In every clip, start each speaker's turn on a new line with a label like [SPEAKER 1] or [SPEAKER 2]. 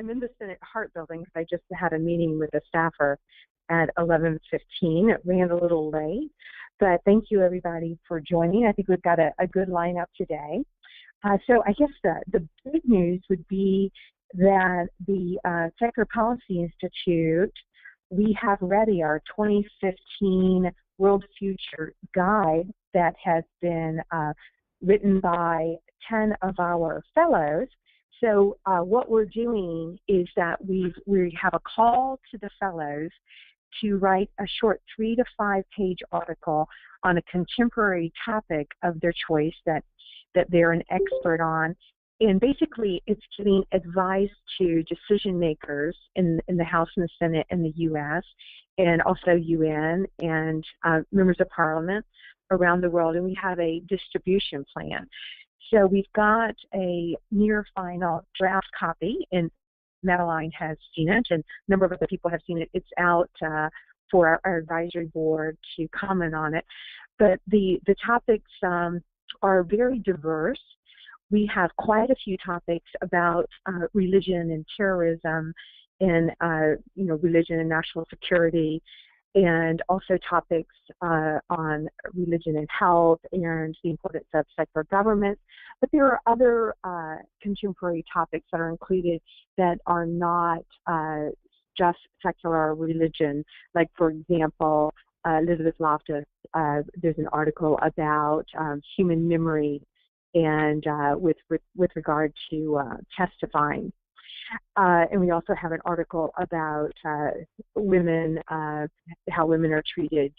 [SPEAKER 1] I'm in the Senate Hart building because I just had a meeting with a staffer at 11:15. It ran a little late, but thank you everybody for joining. I think we've got a good lineup today. So I guess the big news would be that the Secular Policy Institute, we have ready our 2015 World Future Guide that has been written by 10 of our fellows. So what we're doing is that we have a call to the fellows to write a short 3 to 5 page article on a contemporary topic of their choice that they're an expert on. And basically, it's giving advice to decision makers in the House and the Senate in the U.S. and also UN and members of Parliament around the world. And we have a distribution plan. So we've got a near final draft copy, and Madeline has seen it, and a number of other people have seen it. It's out for our advisory board to comment on it. But the topics are very diverse. We have quite a few topics about religion and terrorism, and religion and national security, and also topics on religion and health and the importance of secular government. But there are other contemporary topics that are included that are not just secular religion. Like, for example, Elizabeth Loftus, there's an article about human memory and with regard to testifying. And we also have an article about women, how women are treated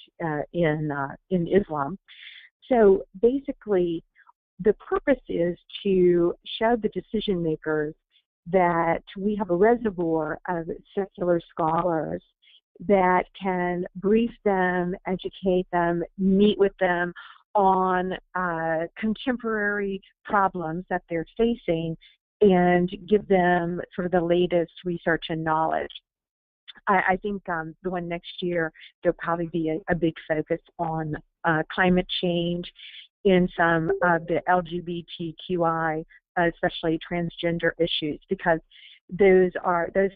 [SPEAKER 1] in Islam. So basically, the purpose is to show the decision makers that we have a reservoir of secular scholars that can brief them, educate them, meet with them on contemporary problems that they're facing, and give them sort of the latest research and knowledge. I think the one next year, there'll probably be a big focus on climate change in some of the LGBTQI, especially transgender issues, because those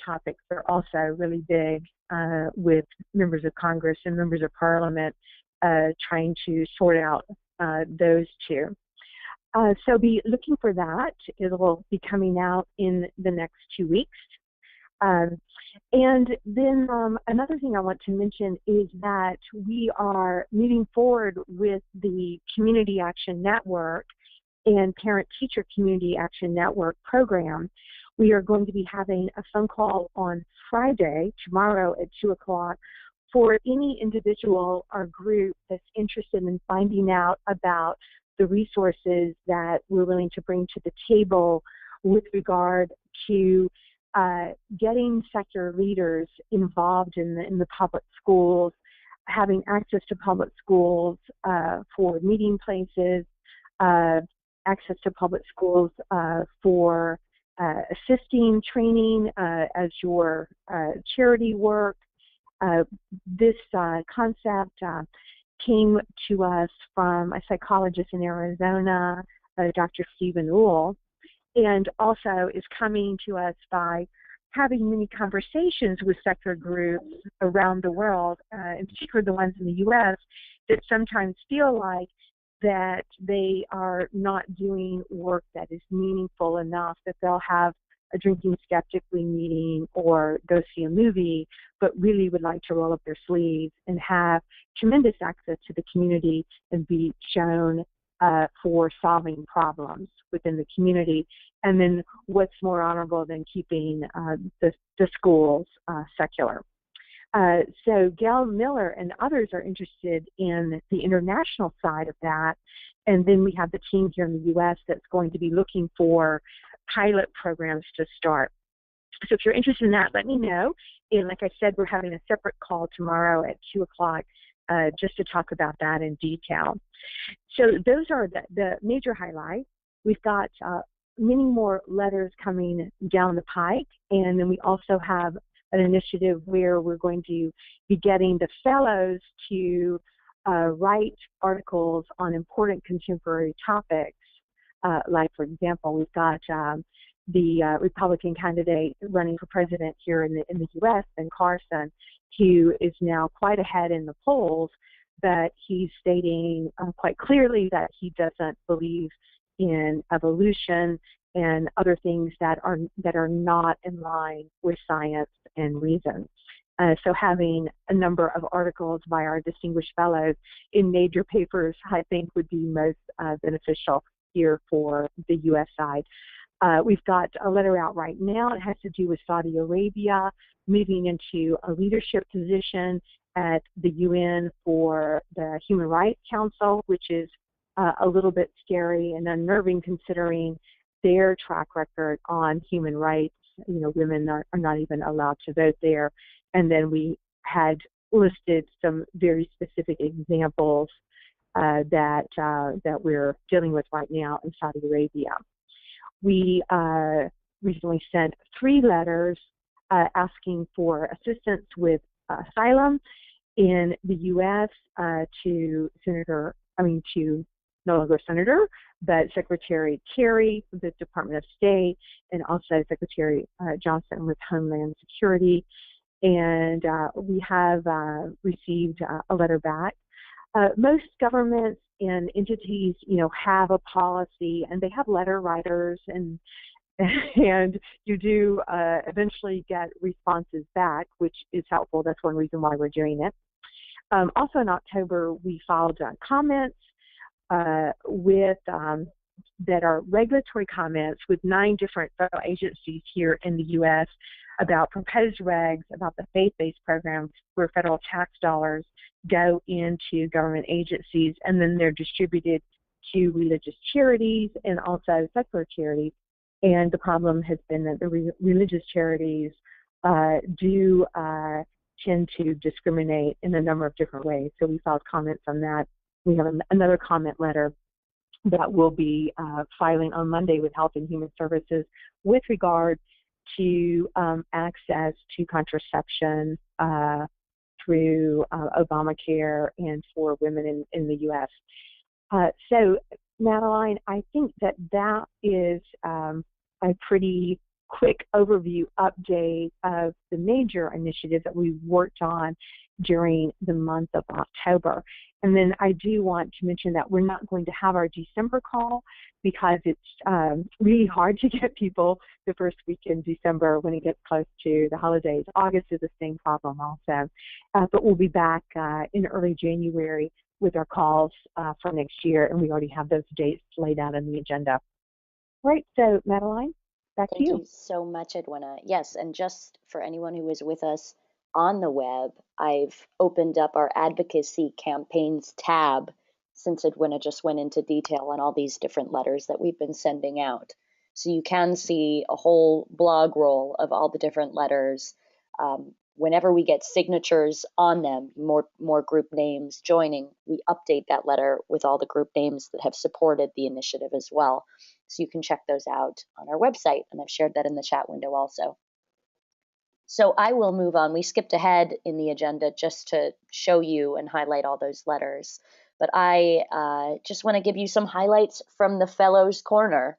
[SPEAKER 1] topics are also really big with members of Congress and members of Parliament trying to sort out those two. So be looking for that. It will be coming out in the next 2 weeks. And then another thing I want to mention is that we are moving forward with the Community Action Network and Parent-Teacher Community Action Network program. We are going to be having a phone call on Friday, tomorrow at 2 o'clock, for any individual or group that's interested in finding out about the resources that we're willing to bring to the table with regard to getting secular leaders involved in the public schools, having access to public schools for meeting places, access to public schools for assisting training as your charity work. This concept came to us from a psychologist in Arizona, Dr. Stephen Uhl, and also is coming to us by having many conversations with secular groups around the world, in particular the ones in the U.S., that sometimes feel like that they are not doing work that is meaningful enough, that they'll have a Drinking Skeptically meeting or go see a movie, but really would like to roll up their sleeves and have tremendous access to the community and be shown for solving problems within the community. And then what's more honorable than keeping the schools secular? So Gail Miller and others are interested in the international side of that. And then we have the team here in the U.S. that's going to be looking for pilot programs to start. So if you're interested in that, let me know. And like I said, we're having a separate call tomorrow at 2 o'clock just to talk about that in detail. So those are the major highlights. We've got many more letters coming down the pike, and then we also have an initiative where we're going to be getting the fellows to write articles on important contemporary topics. Like, for example, we've got the Republican candidate running for president here in the U.S., Ben Carson, who is now quite ahead in the polls, but he's stating quite clearly that he doesn't believe in evolution and other things that are not in line with science and reason. So having a number of articles by our distinguished fellows in major papers, I think, would be most beneficial here for the U.S. side. We've got a letter out right now. It has to do with Saudi Arabia moving into a leadership position at the UN for the Human Rights Council, which is a little bit scary and unnerving considering their track record on human rights. You know, women are not even allowed to vote there. And then we had listed some very specific examples that we're dealing with right now in Saudi Arabia. We recently sent 3 letters asking for assistance with asylum in the U.S. To no longer Senator, but Secretary Kerry of the Department of State, and also Secretary Johnson with Homeland Security. And we have received a letter back. Most governments and entities, you know, have a policy, and they have letter writers, and you do eventually get responses back, which is helpful. That's one reason why we're doing it. Also in October, we filed comments with that are regulatory comments with 9 different federal agencies here in the U.S. about proposed regs about the faith-based programs where federal tax dollars go into government agencies and then they're distributed to religious charities and also secular charities. And the problem has been that the religious charities do tend to discriminate in a number of different ways. So we filed comments on that. We have another comment letter that we'll be filing on Monday with Health and Human Services with regard to access to contraception through Obamacare and for women in the U.S. So, Madeline, I think that is a pretty quick overview update of the major initiatives that we worked on during the month of October. And then I do want to mention that we're not going to have our December call because it's really hard to get people the first week in December when it gets close to the holidays. August is the same problem also. But we'll be back in early January with our calls for next year, and we already have those dates laid out in the agenda. Right, so Madeline, back to you.
[SPEAKER 2] Thank you so much, Edwina. Yes, and just for anyone who is with us on the web, I've opened up our advocacy campaigns tab since Edwina just went into detail on all these different letters that we've been sending out. So you can see a whole blog roll of all the different letters. Whenever we get signatures on them, more group names joining, we update that letter with all the group names that have supported the initiative as well. So you can check those out on our website, and I've shared that in the chat window also. So I will move on. We skipped ahead in the agenda just to show you and highlight all those letters. But I just want to give you some highlights from the Fellows Corner.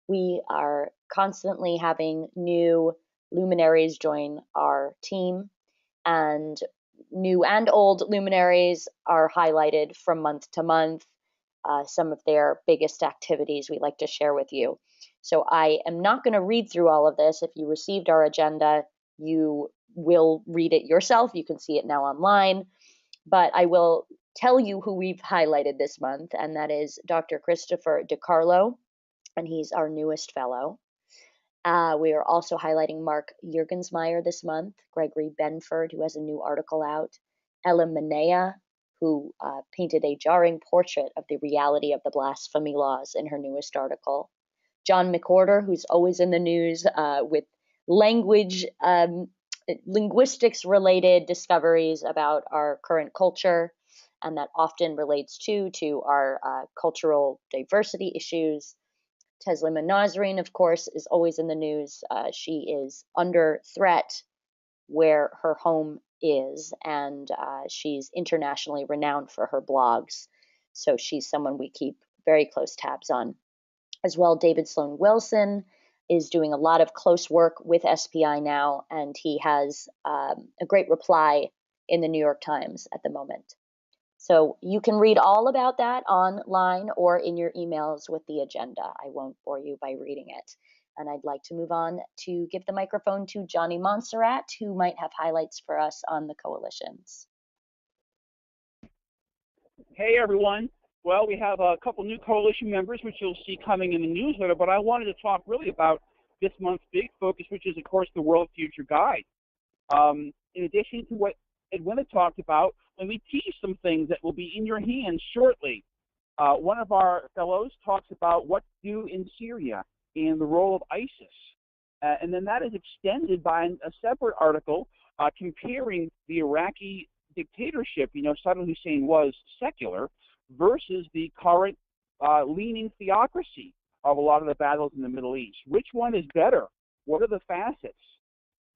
[SPEAKER 2] We are constantly having new luminaries join our team, and new and old luminaries are highlighted from month to month. Some of their biggest activities we like to share with you. So I am not going to read through all of this. If you received our agenda, you will read it yourself. You can see it now online. But I will tell you who we've highlighted this month, and that is Dr. Christopher DiCarlo, and he's our newest fellow. We are also highlighting Mark Juergensmeyer this month, Gregory Benford, who has a new article out, Elham Manea, who painted a jarring portrait of the reality of the blasphemy laws in her newest article, John McWhorter, who's always in the news with linguistics-related discoveries about our current culture, and that often relates to our cultural diversity issues. Teslima Nasreen, of course, is always in the news. She is under threat where her home is, and she's internationally renowned for her blogs. So she's someone we keep very close tabs on. As well, David Sloan Wilson, is doing a lot of close work with SPI now, and he has a great reply in the New York Times at the moment. So you can read all about that online or in your emails with the agenda. I won't bore you by reading it. And I'd like to move on to give the microphone to Johnny Montserrat, who might have highlights for us on the coalitions.
[SPEAKER 3] Hey, everyone. Well, we have a couple new coalition members, which you'll see coming in the newsletter, but I wanted to talk really about this month's big focus, which is, of course, the World Future Guide. In addition to what Edwina talked about, let me tease some things that will be in your hands shortly. One of our fellows talks about what to do in Syria and the role of ISIS. And then that is extended by a separate article comparing the Iraqi dictatorship, Saddam Hussein was secular, versus the current leaning theocracy of a lot of the battles in the Middle East. Which one is better? What are the facets?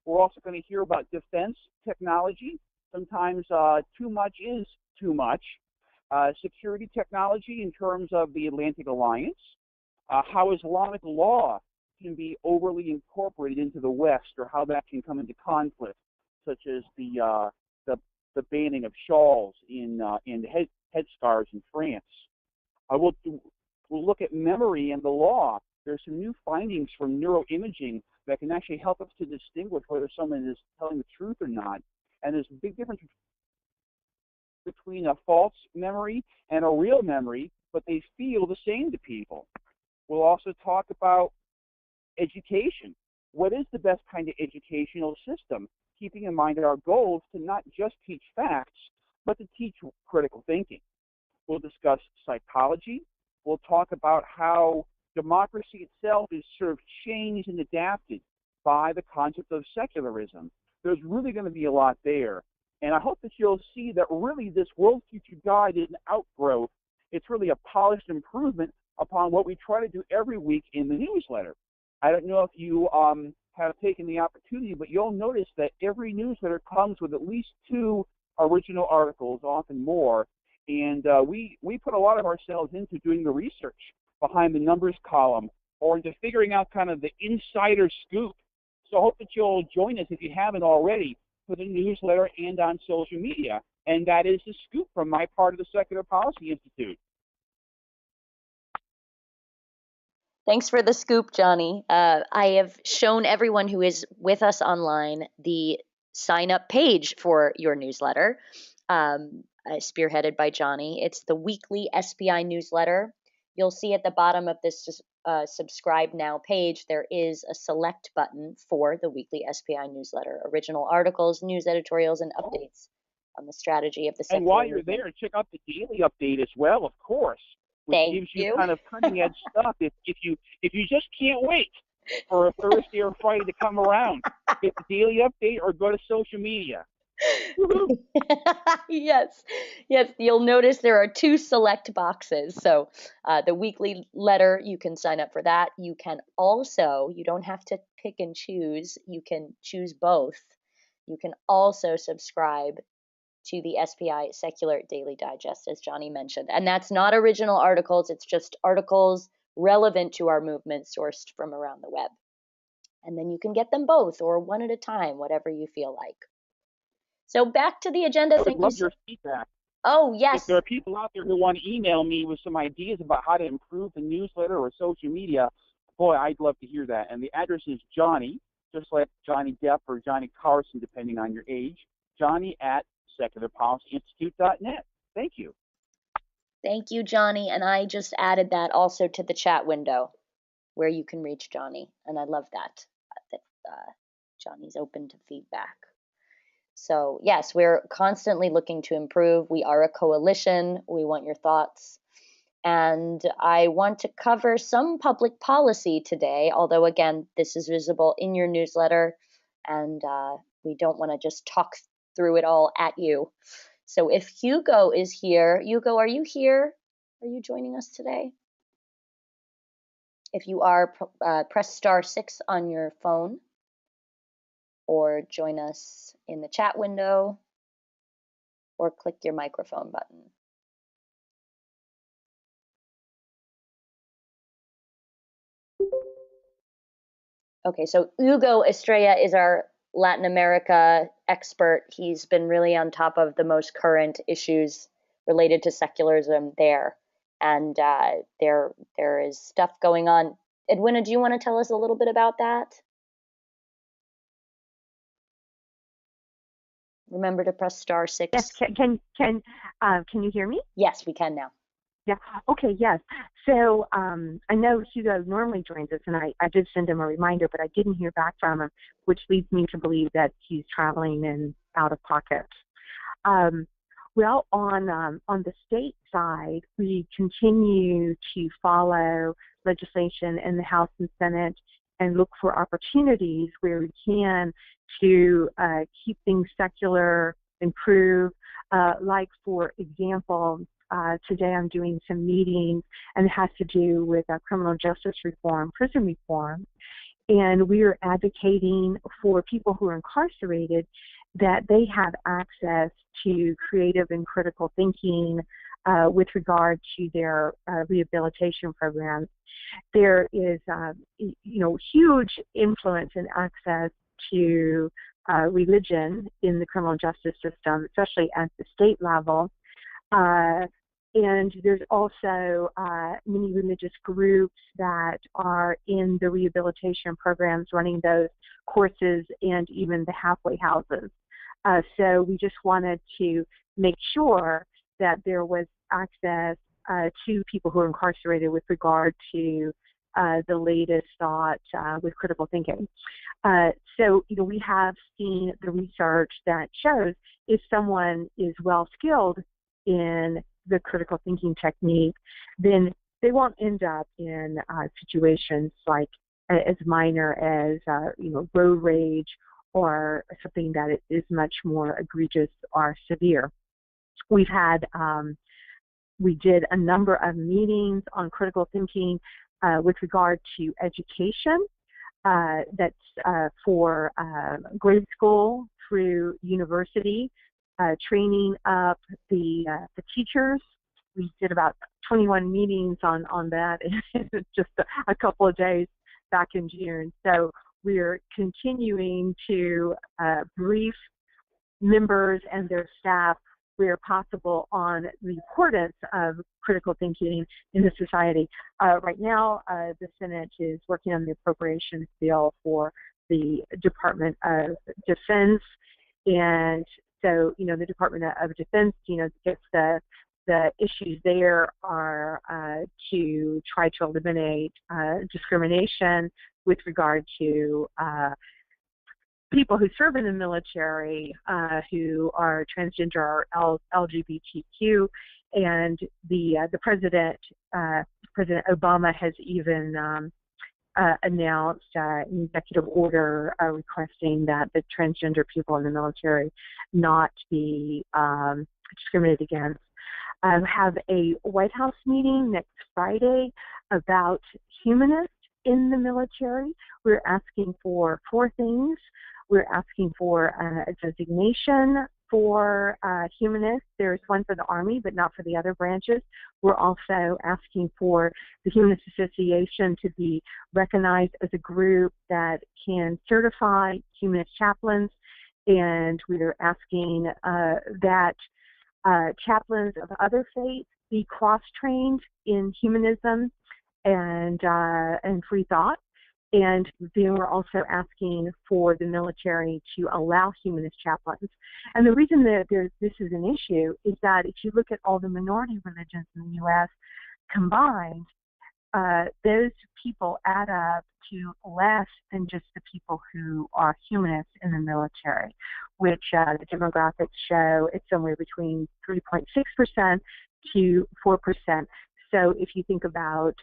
[SPEAKER 3] We're also going to hear about defense technology. Sometimes too much is too much. Security technology in terms of the Atlantic Alliance. How Islamic law can be overly incorporated into the West, or how that can come into conflict, such as the banning of shawls and headscarves in France. We'll look at memory and the law. There's some new findings from neuroimaging that can actually help us to distinguish whether someone is telling the truth or not. And there's a big difference between a false memory and a real memory, but they feel the same to people. We'll also talk about education. What is the best kind of educational system? Keeping in mind our goals to not just teach facts, but to teach critical thinking. We'll discuss psychology. We'll talk about how democracy itself is sort of changed and adapted by the concept of secularism. There's really going to be a lot there. And I hope that you'll see that really this World Future Guide is an outgrowth. It's really a polished improvement upon what we try to do every week in the newsletter. I don't know if you have taken the opportunity, but you'll notice that every newsletter comes with at least 2 original articles, often more. And we put a lot of ourselves into doing the research behind the numbers column, or into figuring out kind of the insider scoop. So I hope that you'll join us, if you haven't already, for the newsletter and on social media. And that is the scoop from my part of the Secular Policy Institute.
[SPEAKER 2] Thanks for the scoop, Johnny. I have shown everyone who is with us online the sign-up page for your newsletter, spearheaded by Johnny. It's the weekly SPI newsletter. You'll see at the bottom of this subscribe now page, there is a select button for the weekly SPI newsletter, original articles, news editorials, and updates on the strategy of the secular
[SPEAKER 3] And while you're
[SPEAKER 2] movement.
[SPEAKER 3] there, check out the daily update as well, of course, which
[SPEAKER 2] Thank
[SPEAKER 3] gives you
[SPEAKER 2] you.
[SPEAKER 3] kind of cutting edge stuff. If you just can't wait for a Thursday or Friday to come around, get the daily update or go to social media.
[SPEAKER 2] Yes, you'll notice there are 2 select boxes. So the weekly letter, you can sign up for that. You can also, you don't have to pick and choose, you can choose both. You can also subscribe to the SPI Secular Daily Digest, as Johnny mentioned. And that's not original articles, it's just articles relevant to our movement sourced from around the web. And then you can get them both, or one at a time, whatever you feel like. So back to the agenda.
[SPEAKER 3] I would love your feedback.
[SPEAKER 2] Oh, yes.
[SPEAKER 3] If there are people out there who want to email me with some ideas about how to improve the newsletter or social media, boy, I'd love to hear that. And the address is Johnny, just like Johnny Depp or Johnny Carson, depending on your age, Johnny at secularpolicyinstitute.net. Thank you.
[SPEAKER 2] Thank you, Johnny. And I just added that also to the chat window where you can reach Johnny. And I love that Johnny's open to feedback. So yes, we're constantly looking to improve. We are a coalition. We want your thoughts. And I want to cover some public policy today, although again, this is visible in your newsletter, and we don't want to just talk through it all at you. So if Hugo is here, Hugo, are you here? Are you joining us today? If you are, press *6 on your phone, or join us in the chat window, or click your microphone button. Okay, so Hugo Estrella is our Latin America expert. He's been really on top of the most current issues related to secularism there. And there is stuff going on. Edwina, do you want to tell us a little bit about that? Remember to press *6.
[SPEAKER 1] Yes, can you hear me?
[SPEAKER 2] Yes, we can now.
[SPEAKER 1] Yeah. Okay. Yes. So I know Hugo normally joins us, and I did send him a reminder, but I didn't hear back from him, which leads me to believe that he's traveling and out of pocket. Well, on the state side, we continue to follow legislation in the House and Senate and look for opportunities where we can to keep things secular, improve. Like, for example, today I'm doing some meetings, and it has to do with criminal justice reform, prison reform, and we are advocating for people who are incarcerated that they have access to creative and critical thinking with regard to their rehabilitation programs. There is, huge influence and access to religion in the criminal justice system, especially at the state level. And there's also many religious groups that are in the rehabilitation programs, running those courses, and even the halfway houses. So we just wanted to make sure that there was access to people who are incarcerated with regard to the latest thought with critical thinking. So, we have seen the research that shows if someone is well skilled in the critical thinking technique, then they won't end up in situations like as minor as road rage or something that is much more egregious or severe. We did a number of meetings on critical thinking with regard to education. That's for grade school through university. Training up the teachers. We did about 21 meetings on that in just a couple of days back in June. So we're continuing to brief members and their staff where possible on the importance of critical thinking in the society. Right now, the Senate is working on the appropriations bill for the Department of Defense, and so, the Department of Defense, gets the issues there are to try to eliminate discrimination with regard to people who serve in the military who are transgender or LGBTQ, and the President Obama has even announced an executive order requesting that the transgender people in the military not be discriminated against. Have a White House meeting next Friday about humanists in the military. We're asking for 4 things. We're asking for a designation for humanists. There's one for the Army, but not for the other branches. We're also asking for the Humanist Association to be recognized as a group that can certify humanist chaplains, and we're asking that chaplains of other faiths be cross-trained in humanism and free thought. And then we're also asking for the military to allow humanist chaplains. And the reason that this is an issue is that if you look at all the minority religions in the U.S. combined, those people add up to less than just the people who are humanists in the military, which the demographics show it's somewhere between 3.6% to 4%. So if you think about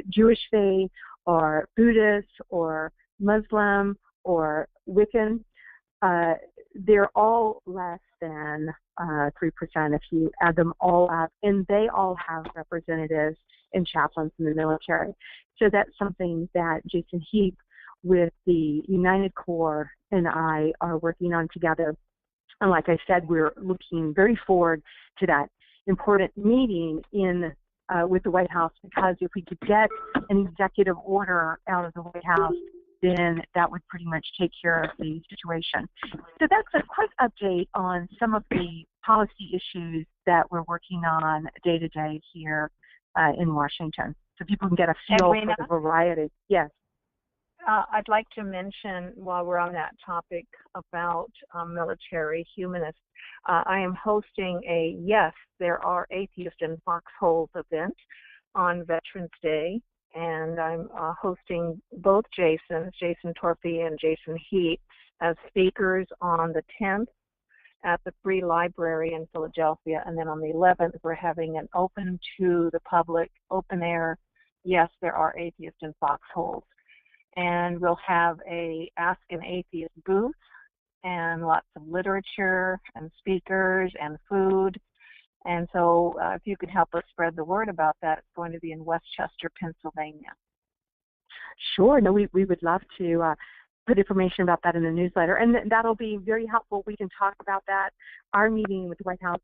[SPEAKER 1] Jewish faith or Buddhist or Muslim or Wiccan, they're all less than 3% if you add them all up, and they all have representatives and chaplains in the military. So that's something that Jason Heap with the United Corps and I are working on together. And like I said, we're looking very forward to that important meeting in with the White House, because if we could get an executive order out of the White House, then that would pretty much take care of the situation. So that's a quick update on some of the policy issues that we're working on day to day here in Washington, so people can get a feel for the variety. Yes.
[SPEAKER 4] I'd like to mention, while we're on that topic about military humanists, I am hosting a Yes, There Are Atheists in Foxholes event on Veterans Day, and I'm hosting both Jason Torpy and Jason Heat, as speakers on the 10th at the Free Library in Philadelphia, and then on the 11th we're having an open to the public, open air, Yes, There Are Atheists in Foxholes. And we'll have a Ask an Atheist booth and lots of literature and speakers and food. And so if you could help us spread the word about that, it's going to be in Westchester, Pennsylvania.
[SPEAKER 1] Sure. No, we would love to put information about that in the newsletter, and that'll be very helpful. We can talk about that. Our meeting with the White House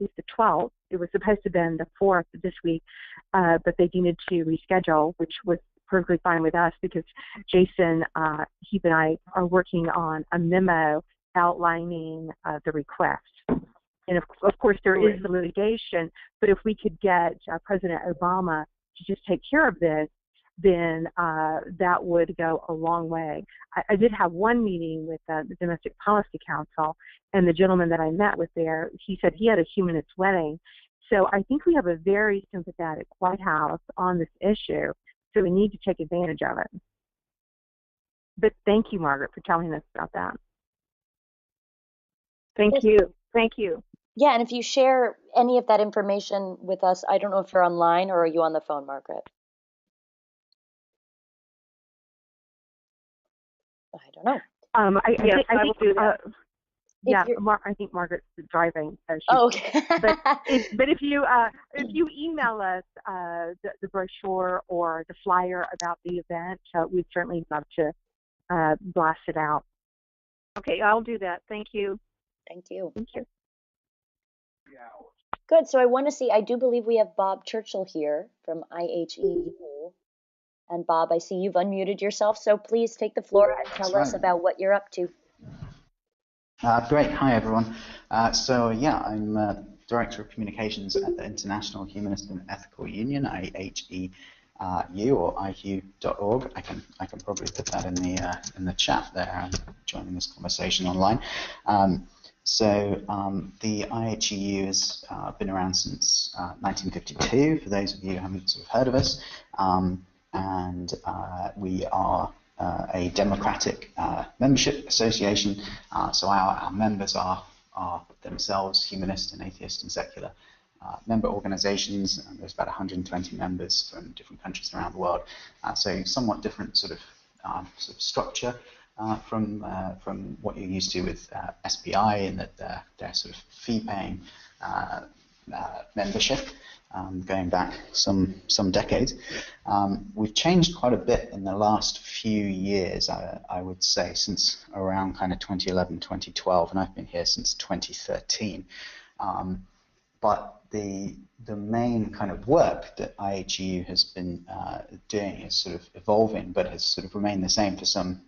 [SPEAKER 1] is the 12th. It was supposed to have been the 4th this week, but they needed to reschedule, which was perfectly fine with us, because Jason, Heath, and I are working on a memo outlining the request. And of course, there is the litigation, but if we could get President Obama to just take care of this, then that would go a long way. I did have one meeting with the Domestic Policy Council, and the gentleman that I met with there, he said he had a humanist wedding. So I think we have a very sympathetic White House on this issue, so we need to take advantage of it. But thank you, Margaret, for telling us about that.
[SPEAKER 4] Thank you. Thank you.
[SPEAKER 2] Yeah, and if you share any of that information with us, I don't know if you're online or are you on the phone, Margaret? I don't know.
[SPEAKER 1] I will do that. Yeah,
[SPEAKER 2] I
[SPEAKER 1] think Margaret's driving.
[SPEAKER 2] Okay.
[SPEAKER 1] but if you email us the brochure or the flyer about the event, we'd certainly love to blast it out.
[SPEAKER 4] Okay, I'll do that. Thank you.
[SPEAKER 2] Thank you.
[SPEAKER 1] Thank you.
[SPEAKER 2] Good. So I want to see, I do believe we have Bob Churchill here from IHEU. And Bob, I see you've unmuted yourself, so please take the floor and tell us about what you're up to.
[SPEAKER 5] Great. Hi, everyone. I'm Director of Communications at the International Humanist and Ethical Union, IHEU, or IHU.org. I can probably put that in the chat there. I'm joining this conversation online. The IHEU has been around since 1952, for those of you who haven't sort of heard of us. And we are a democratic membership association, so our members are themselves humanist and atheist and secular member organizations, and there's about 120 members from different countries around the world, so somewhat different sort of structure from what you're used to with SPI, in that they're sort of fee-paying membership. Going back some decades. We've changed quite a bit in the last few years, I would say, since around kind of 2011, 2012, and I've been here since 2013. But the main kind of work that IHEU has been doing is sort of evolving, but has sort of remained the same for some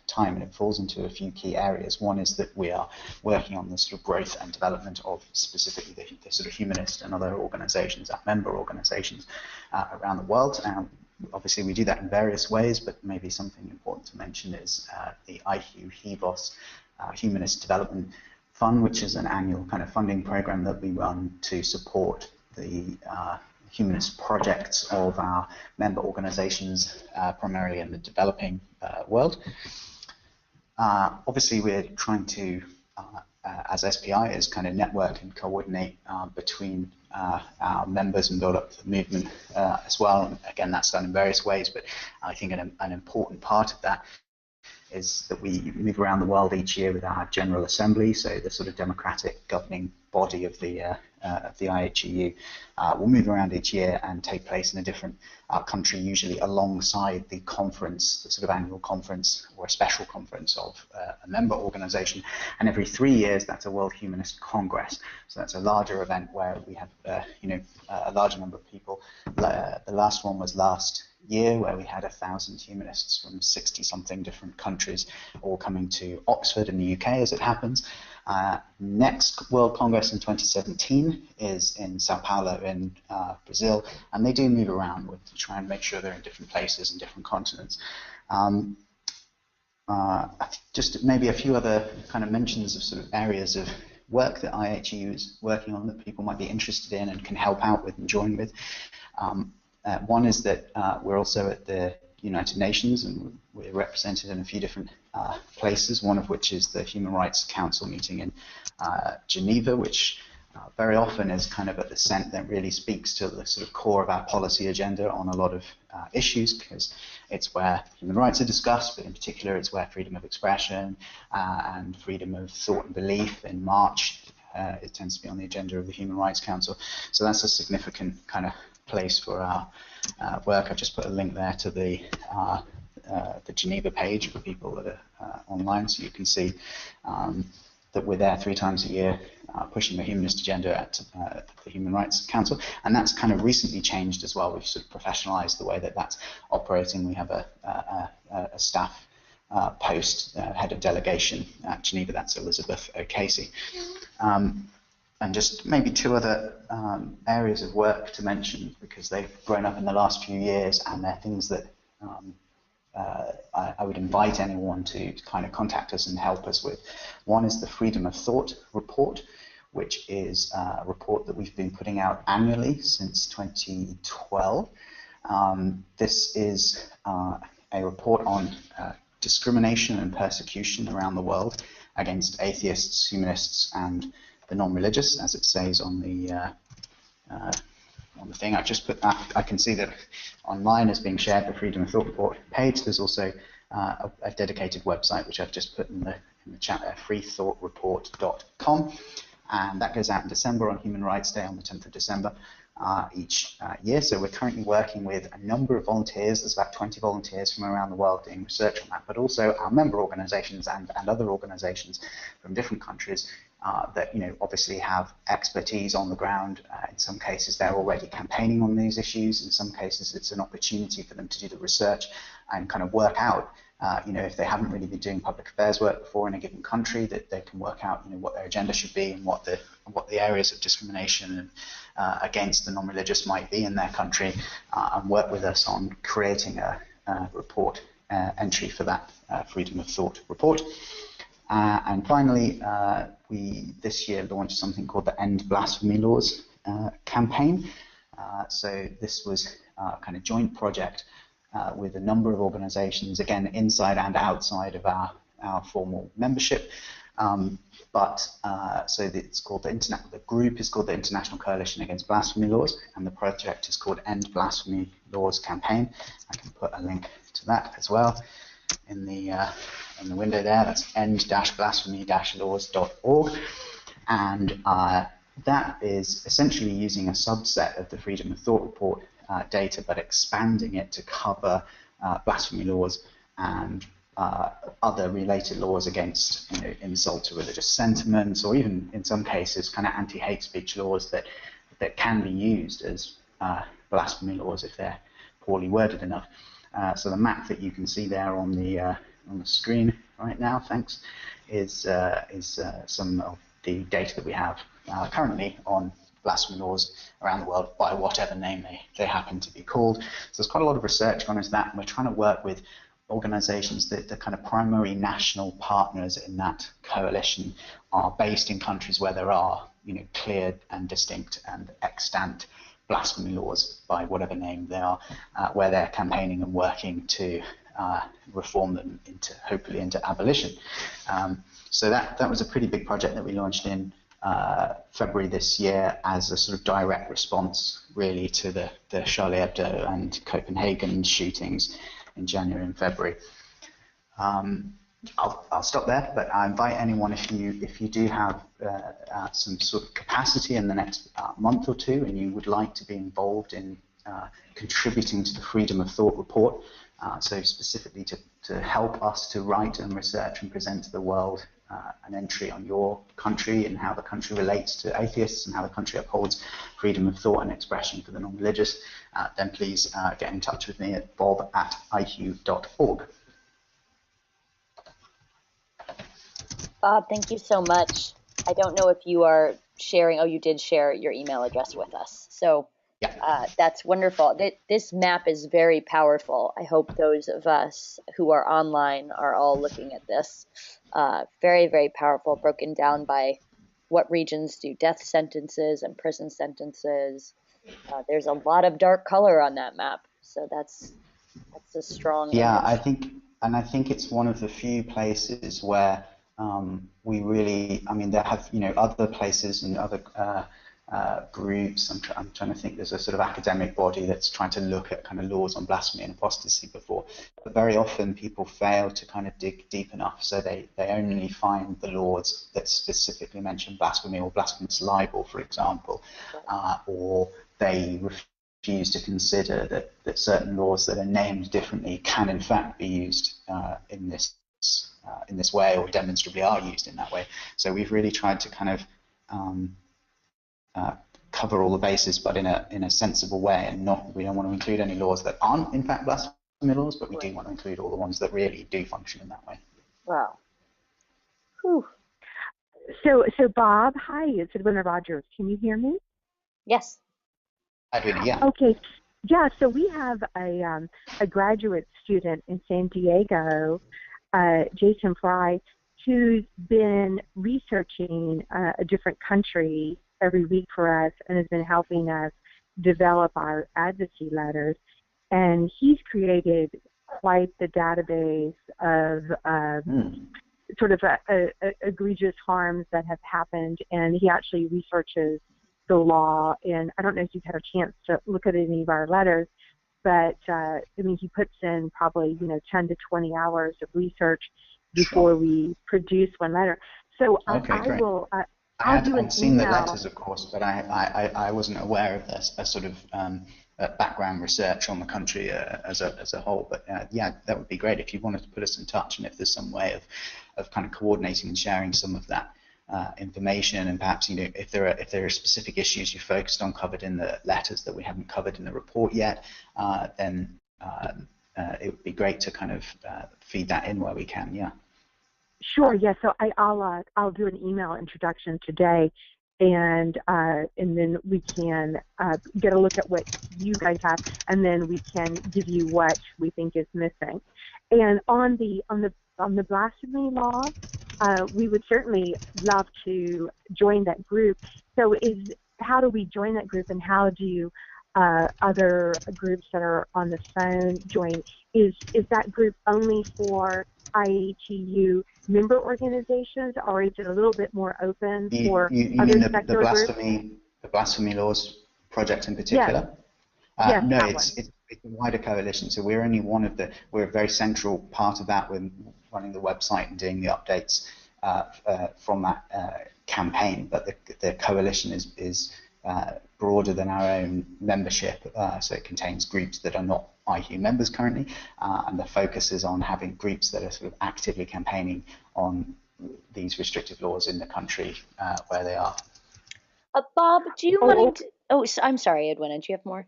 [SPEAKER 5] time, and it falls into a few key areas. One is that we are working on the sort of growth and development of specifically the sort of humanist and other organizations, our member organizations around the world. Obviously, we do that in various ways, but maybe something important to mention is the IHU-HEVOS Humanist Development Fund, which is an annual kind of funding program that we run to support the humanist projects of our member organizations, primarily in the developing world. Obviously, we're trying to, as SPI, is kind of network and coordinate between our members and build up the movement as well. And again, that's done in various ways, but I think an important part of that is that we move around the world each year with our General Assembly, so the sort of democratic governing body of the IHEU will move around each year and take place in a different country, usually alongside the conference, the sort of annual conference or a special conference of a member organization. And every 3 years, that's a World Humanist Congress. So that's a larger event where we have, a larger number of people. The last one was last year, where we had 1,000 humanists from 60-something different countries all coming to Oxford in the UK, as it happens. Next World Congress in 2017 is in Sao Paulo in Brazil, and they do move around to try and make sure they're in different places and different continents. Just maybe a few other kind of mentions of sort of areas of work that IHU is working on that people might be interested in and can help out with and join with. One is that we're also at the United Nations, and we're represented in a few different places, one of which is the Human Rights Council meeting in Geneva, which very often is kind of at the center, that really speaks to the sort of core of our policy agenda on a lot of issues, because it's where human rights are discussed, but in particular it's where freedom of expression and freedom of thought and belief in March, it tends to be on the agenda of the Human Rights Council. So that's a significant kind of place for our work. I've just put a link there to the Geneva page for people that are online, so you can see that we're there 3 times a year pushing the humanist agenda at the Human Rights Council, and that's kind of recently changed as well. We've sort of professionalized the way that that's operating. We have a staff post, head of delegation at Geneva, that's Elizabeth O'Casey. And just maybe 2 other areas of work to mention, because they've grown up in the last few years, and they're things that I would invite anyone to kind of contact us and help us with. One is the Freedom of Thought report, which is a report that we've been putting out annually since 2012. This is a report on discrimination and persecution around the world against atheists, humanists, and the non-religious, as it says on the thing. I've just put that. I can see that online is being shared, the Freedom of Thought report page. There's also a dedicated website, which I've just put in the chat there, freethoughreport.com, and that goes out in December on Human Rights Day, on the 10th of December each year. So we're currently working with a number of volunteers. There's about 20 volunteers from around the world doing research on that, but also our member organizations and other organizations from different countries that obviously have expertise on the ground. In some cases they're already campaigning on these issues. In some cases it's an opportunity for them to do the research and kind of work out if they haven't really been doing public affairs work before in a given country, that they can work out what their agenda should be and what the areas of discrimination against the non-religious might be in their country, and work with us on creating a report entry for that Freedom of Thought report. And finally, we this year launched something called the End Blasphemy Laws campaign. So this was a kind of joint project with a number of organizations, again, inside and outside of our formal membership. So it's called the group is called the International Coalition Against Blasphemy Laws, and the project is called End Blasphemy Laws Campaign. I can put a link to that as well in the window there. That's end-blasphemy-laws.org, and that is essentially using a subset of the Freedom of Thought report data, but expanding it to cover blasphemy laws and other related laws against insult to religious sentiments, or even in some cases kind of anti-hate speech laws that can be used as blasphemy laws if they're poorly worded enough. So the map that you can see there on the screen right now, thanks, is some of the data that we have currently on blasphemy laws around the world by whatever name they happen to be called. So there's quite a lot of research gone into that, and we're trying to work with organizations that the kind of primary national partners in that coalition are based in countries where there are clear and distinct and extant blasphemy laws by whatever name they are, where they're campaigning and working to reform them hopefully into abolition. So that was a pretty big project that we launched in February this year as a sort of direct response really to the Charlie Hebdo and Copenhagen shootings in January and February. I'll stop there, but I invite anyone, if you do have some sort of capacity in the next month or two, and you would like to be involved in contributing to the Freedom of Thought report, so specifically to help us to write and research and present to the world an entry on your country and how the country relates to atheists and how the country upholds freedom of thought and expression for the non-religious, then please get in touch with me at bob@ihu.org.
[SPEAKER 2] Bob, thank you so much. I don't know if you are sharing. Oh, you did share your email address with us. So
[SPEAKER 5] Yeah.
[SPEAKER 2] that's wonderful. This map is very powerful. I hope those of us who are online are all looking at this. Very, very powerful, broken down by what regions do death sentences and prison sentences. There's a lot of dark color on that map. So that's a strong
[SPEAKER 5] Yeah,
[SPEAKER 2] image.
[SPEAKER 5] I think it's one of the few places where we really, I mean, there have, other places and other groups. I'm trying to think. There's a sort of academic body that's trying to look at kind of laws on blasphemy and apostasy before, but very often people fail to kind of dig deep enough. So they only find the laws that specifically mention blasphemy or blasphemous libel, for example, or they refuse to consider that certain laws that are named differently can in fact be used in this way, or demonstrably are used in that way. So we've really tried to kind of cover all the bases, but in a sensible way, and we don't want to include any laws that aren't in fact blasphemy laws, but we do want to include all the ones that really do function in that way.
[SPEAKER 2] Wow. Whew.
[SPEAKER 1] So Bob, hi, it's Edwina Rogers. Can you hear me?
[SPEAKER 2] Yes.
[SPEAKER 5] Edwina, yeah.
[SPEAKER 1] Okay. Yeah, so we have a graduate student in San Diego, Jason Fry, who's been researching a different country every week for us and has been helping us develop our advocacy letters. And he's created quite the database of sort of egregious harms that have happened, and he actually researches the law. And I don't know if you've had a chance to look at any of our letters, but I mean, he puts in probably 10 to 20 hours of research before we produce one letter. So
[SPEAKER 5] Okay, great.
[SPEAKER 1] I'll do an
[SPEAKER 5] I'd seen the
[SPEAKER 1] email.
[SPEAKER 5] letters, of course, but I wasn't aware of this, a sort of background research on the country as a whole. But yeah, that would be great if you wanted to put us in touch, and if there's some way of kind of coordinating and sharing some of that information, and perhaps if there are specific issues you focused on covered in the letters that we haven't covered in the report yet, then it would be great to kind of feed that in where we can. Yeah.
[SPEAKER 1] Sure. Yeah. So I'll do an email introduction today, and then we can get a look at what you guys have, and then we can give you what we think is missing. And on the blasphemy law, we would certainly love to join that group. So how do we join that group, and how do other groups that are on the phone join? Is that group only for IATU member organizations, or is it a little bit more open for
[SPEAKER 5] you
[SPEAKER 1] other
[SPEAKER 5] mean
[SPEAKER 1] secular groups?
[SPEAKER 5] The blasphemy laws project in particular?
[SPEAKER 1] Yes,
[SPEAKER 5] no,
[SPEAKER 1] that
[SPEAKER 5] it's a wider coalition. So we're only we're a very central part of that. We're running the website and doing the updates from that campaign. But the coalition is broader than our own membership. So it contains groups that are not IHU members currently, and the focus is on having groups that are sort of actively campaigning on these restrictive laws in the country where they are.
[SPEAKER 2] Bob, do you want to? Oh, I'm sorry, Edwina. Do you have more?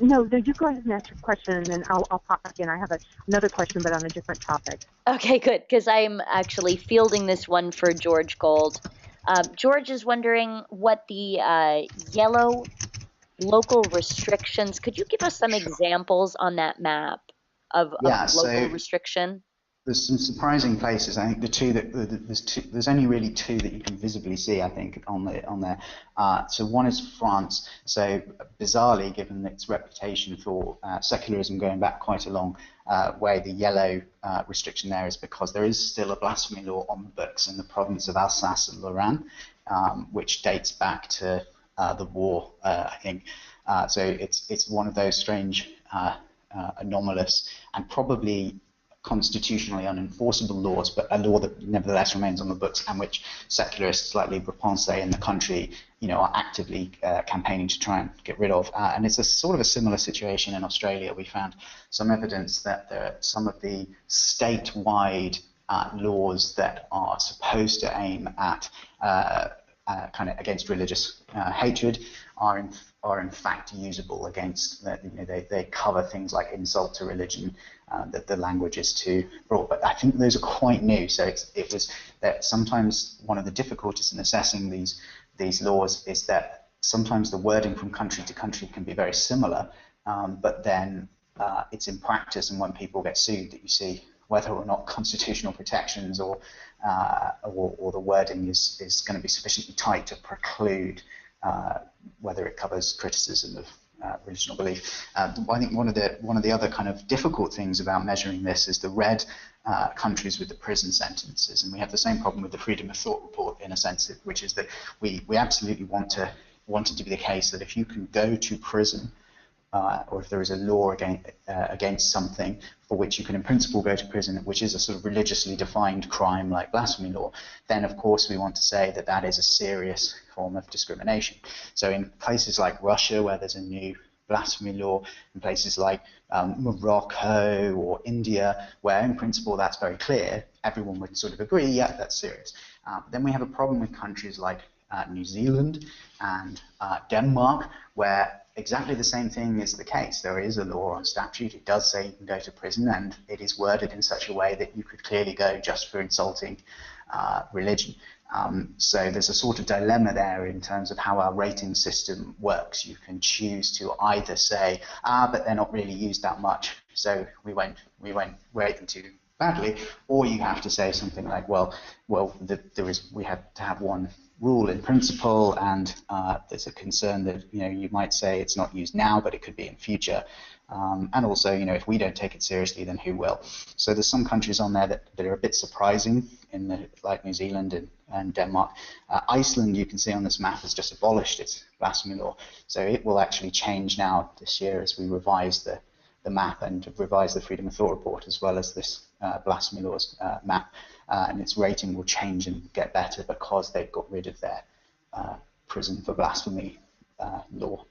[SPEAKER 1] No, you go ahead and ask your question, and then I'll pop back in. I have another question, but on a different topic.
[SPEAKER 2] Okay, good, because I'm actually fielding this one for George Gold. George is wondering what the yellow local restrictions. Could you give us some examples on that map of local restriction?
[SPEAKER 5] There's some surprising places. I think there's only really two that you can visibly see, I think, on there. So one is France. So bizarrely, given its reputation for secularism going back quite a long way, the yellow restriction there is because there is still a blasphemy law on the books in the province of Alsace and Lorraine, which dates back to the war, I think. So it's one of those strange, anomalous, and probably constitutionally unenforceable laws, but a law that nevertheless remains on the books and which secularists like Libre Pensée in the country, are actively campaigning to try and get rid of. And it's a sort of a similar situation in Australia. We found some evidence that some of the statewide laws that are supposed to aim at kind of against religious hatred are in fact usable against. They cover things like insult to religion. That the language is too broad, but I think those are quite new. So it was that sometimes one of the difficulties in assessing these laws is that sometimes the wording from country to country can be very similar, but then it's in practice and when people get sued that you see whether or not constitutional protections or the wording is going to be sufficiently tight to preclude whether it covers criticism of religious belief. I think one of the other kind of difficult things about measuring this is the red countries with the prison sentences, and we have the same problem with the Freedom of Thought report in a sense, which is that we absolutely want it to be the case that if you can go to prison, or if there is a law against something for which you can in principle go to prison, which is a sort of religiously defined crime like blasphemy law, then of course we want to say that that is a serious form of discrimination. So in places like Russia, where there's a new blasphemy law, in places like Morocco or India, where in principle that's very clear, everyone would sort of agree, yeah, that's serious. But then we have a problem with countries like New Zealand and Denmark, where exactly the same thing is the case. There is a law on statute. It does say you can go to prison, and it is worded in such a way that you could clearly go just for insulting religion. So there's a sort of dilemma there in terms of how our rating system works. You can choose to either say, but they're not really used that much, so we won't rate them too badly, or you have to say something like, we have to have one rule in principle, and there's a concern that you might say it's not used now, but it could be in future. And also, if we don't take it seriously, then who will? So there's some countries on there that are a bit surprising, like New Zealand and Denmark. Iceland, you can see on this map, has just abolished its blasphemy law. So it will actually change now this year as we revise the map and revise the Freedom of Thought report, as well as this blasphemy laws map. And its rating will change and get better because they've got rid of their prison for blasphemy law.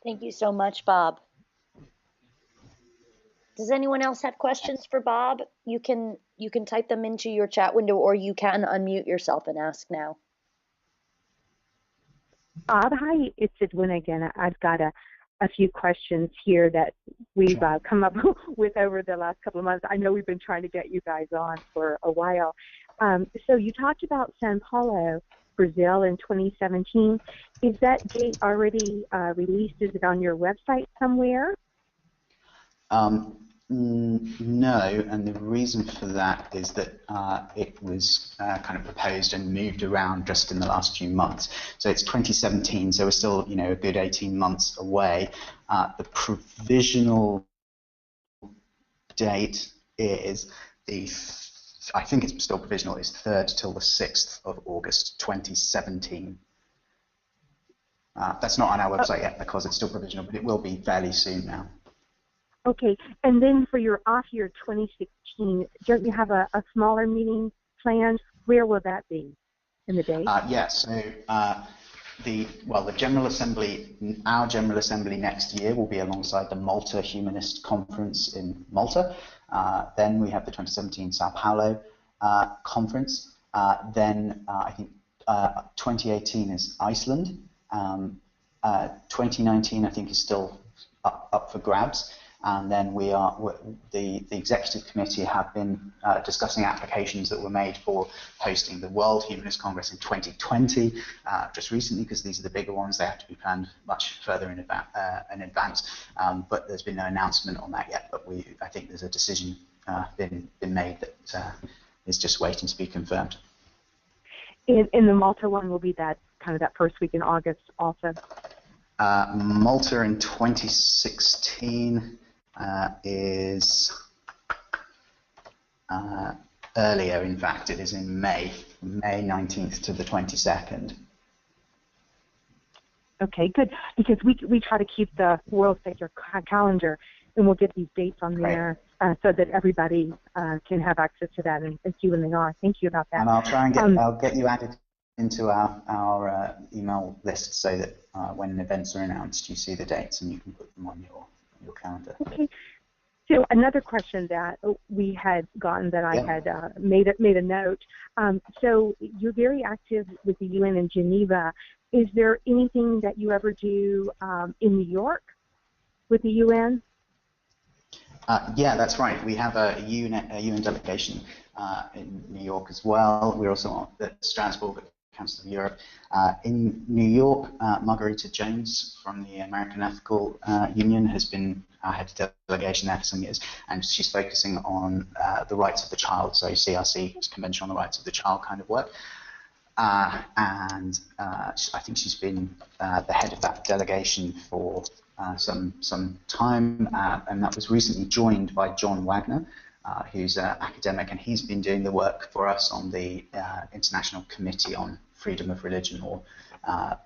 [SPEAKER 2] Thank you so much, Bob. Does anyone else have questions for Bob? You can type them into your chat window, or you can unmute yourself and ask now.
[SPEAKER 1] Bob, hi, it's Edwina again. I've got a few questions here that we've come up with over the last couple of months. I know we've been trying to get you guys on for a while. So you talked about Sao Paulo, Brazil in 2017. Is that date already released? Is it on your website somewhere?
[SPEAKER 5] No, and the reason for that is that it was kind of proposed and moved around just in the last few months. So it's 2017, so we're still, a good 18 months away. The provisional date is I think it's still provisional, is 3rd till the 6th of August 2017. That's not on our website yet because it's still provisional, but it will be fairly soon now.
[SPEAKER 1] Okay, and then for your off year 2016, don't you have a smaller meeting planned? Where will that be in the day?
[SPEAKER 5] So the General Assembly, our General Assembly next year will be alongside the Malta Humanist Conference in Malta. Then we have the 2017 Sao Paulo conference. Then I think 2018 is Iceland. 2019 I think is still up for grabs. And then the executive committee have been discussing applications that were made for hosting the World Humanist Congress in 2020, just recently, because these are the bigger ones. They have to be planned much further in advance. But there's been no announcement on that yet. But I think there's a decision been made that is just waiting to be confirmed.
[SPEAKER 1] In the Malta one will be that first week in August also.
[SPEAKER 5] Malta in 2016 is earlier. In fact, it is in May 19th to the 22nd.
[SPEAKER 1] Okay, good. Because we try to keep the World Secular calendar and we'll get these dates on there so that everybody can have access to that and see when they are. Thank you about that.
[SPEAKER 5] And I'll try and I'll get you added into our email list so that when events are announced, you see the dates and you can put them on your calendar.
[SPEAKER 1] Okay. So another question that we had gotten that I had made a note. So you're very active with the UN in Geneva. Is there anything that you ever do in New York with the UN?
[SPEAKER 5] Yeah, that's right. We have a UN delegation in New York as well. We're also at Strasbourg at the Council of Europe. In New York, Margarita Jones from the American Ethical Union has been our head of delegation there for some years, and she's focusing on the rights of the child, so CRC, Convention on the Rights of the Child kind of work. And I think she's been the head of that delegation for some time, and that was recently joined by John Wagner, who's an academic, and he's been doing the work for us on the International Committee on Freedom of Religion or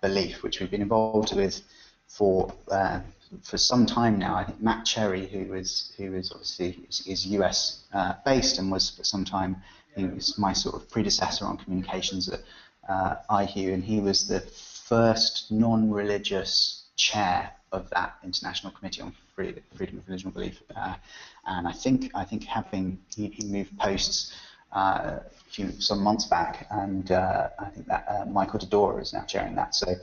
[SPEAKER 5] Belief, which we've been involved with for some time now. I think Matt Cherry, who is obviously is US based and was for some time, he was my sort of predecessor on communications at IHU, and he was the first non-religious chair of that International Committee on Freedom of Religion or Belief, and I think he moved posts some months back, and I think that Michael Dodora is now chairing that. So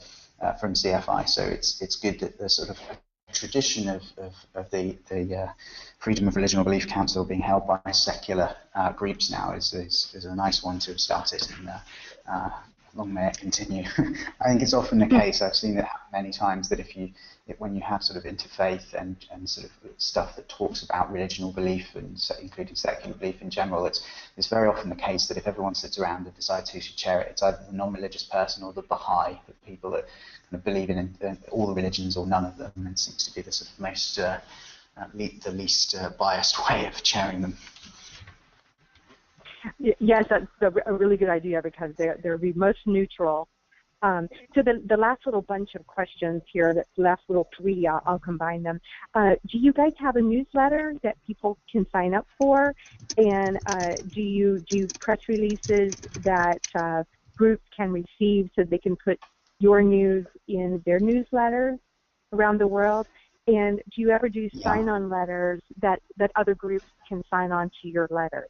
[SPEAKER 5] from CFI, so it's good that the sort of tradition of the Freedom of Religion or Belief Council being held by secular groups now is a nice one to have started, and long may it continue. I think it's often the case, I've seen it happen many times, that when you have sort of interfaith and sort of stuff that talks about religion or belief, and including secular belief in general, it's very often the case that if everyone sits around and decides who should chair it, it's either the non-religious person or the Baha'i, the people that kind of believe in all the religions or none of them, and it seems to be the sort of most the least biased way of chairing them.
[SPEAKER 1] Yes, that's a really good idea, because they'll be most neutral. So the last little bunch of questions here, the last little three, I'll combine them. Do you guys have a newsletter that people can sign up for? And do you do press releases that groups can receive so they can put your news in their newsletters around the world? And do you ever do sign-on letters that other groups can sign on to your letters?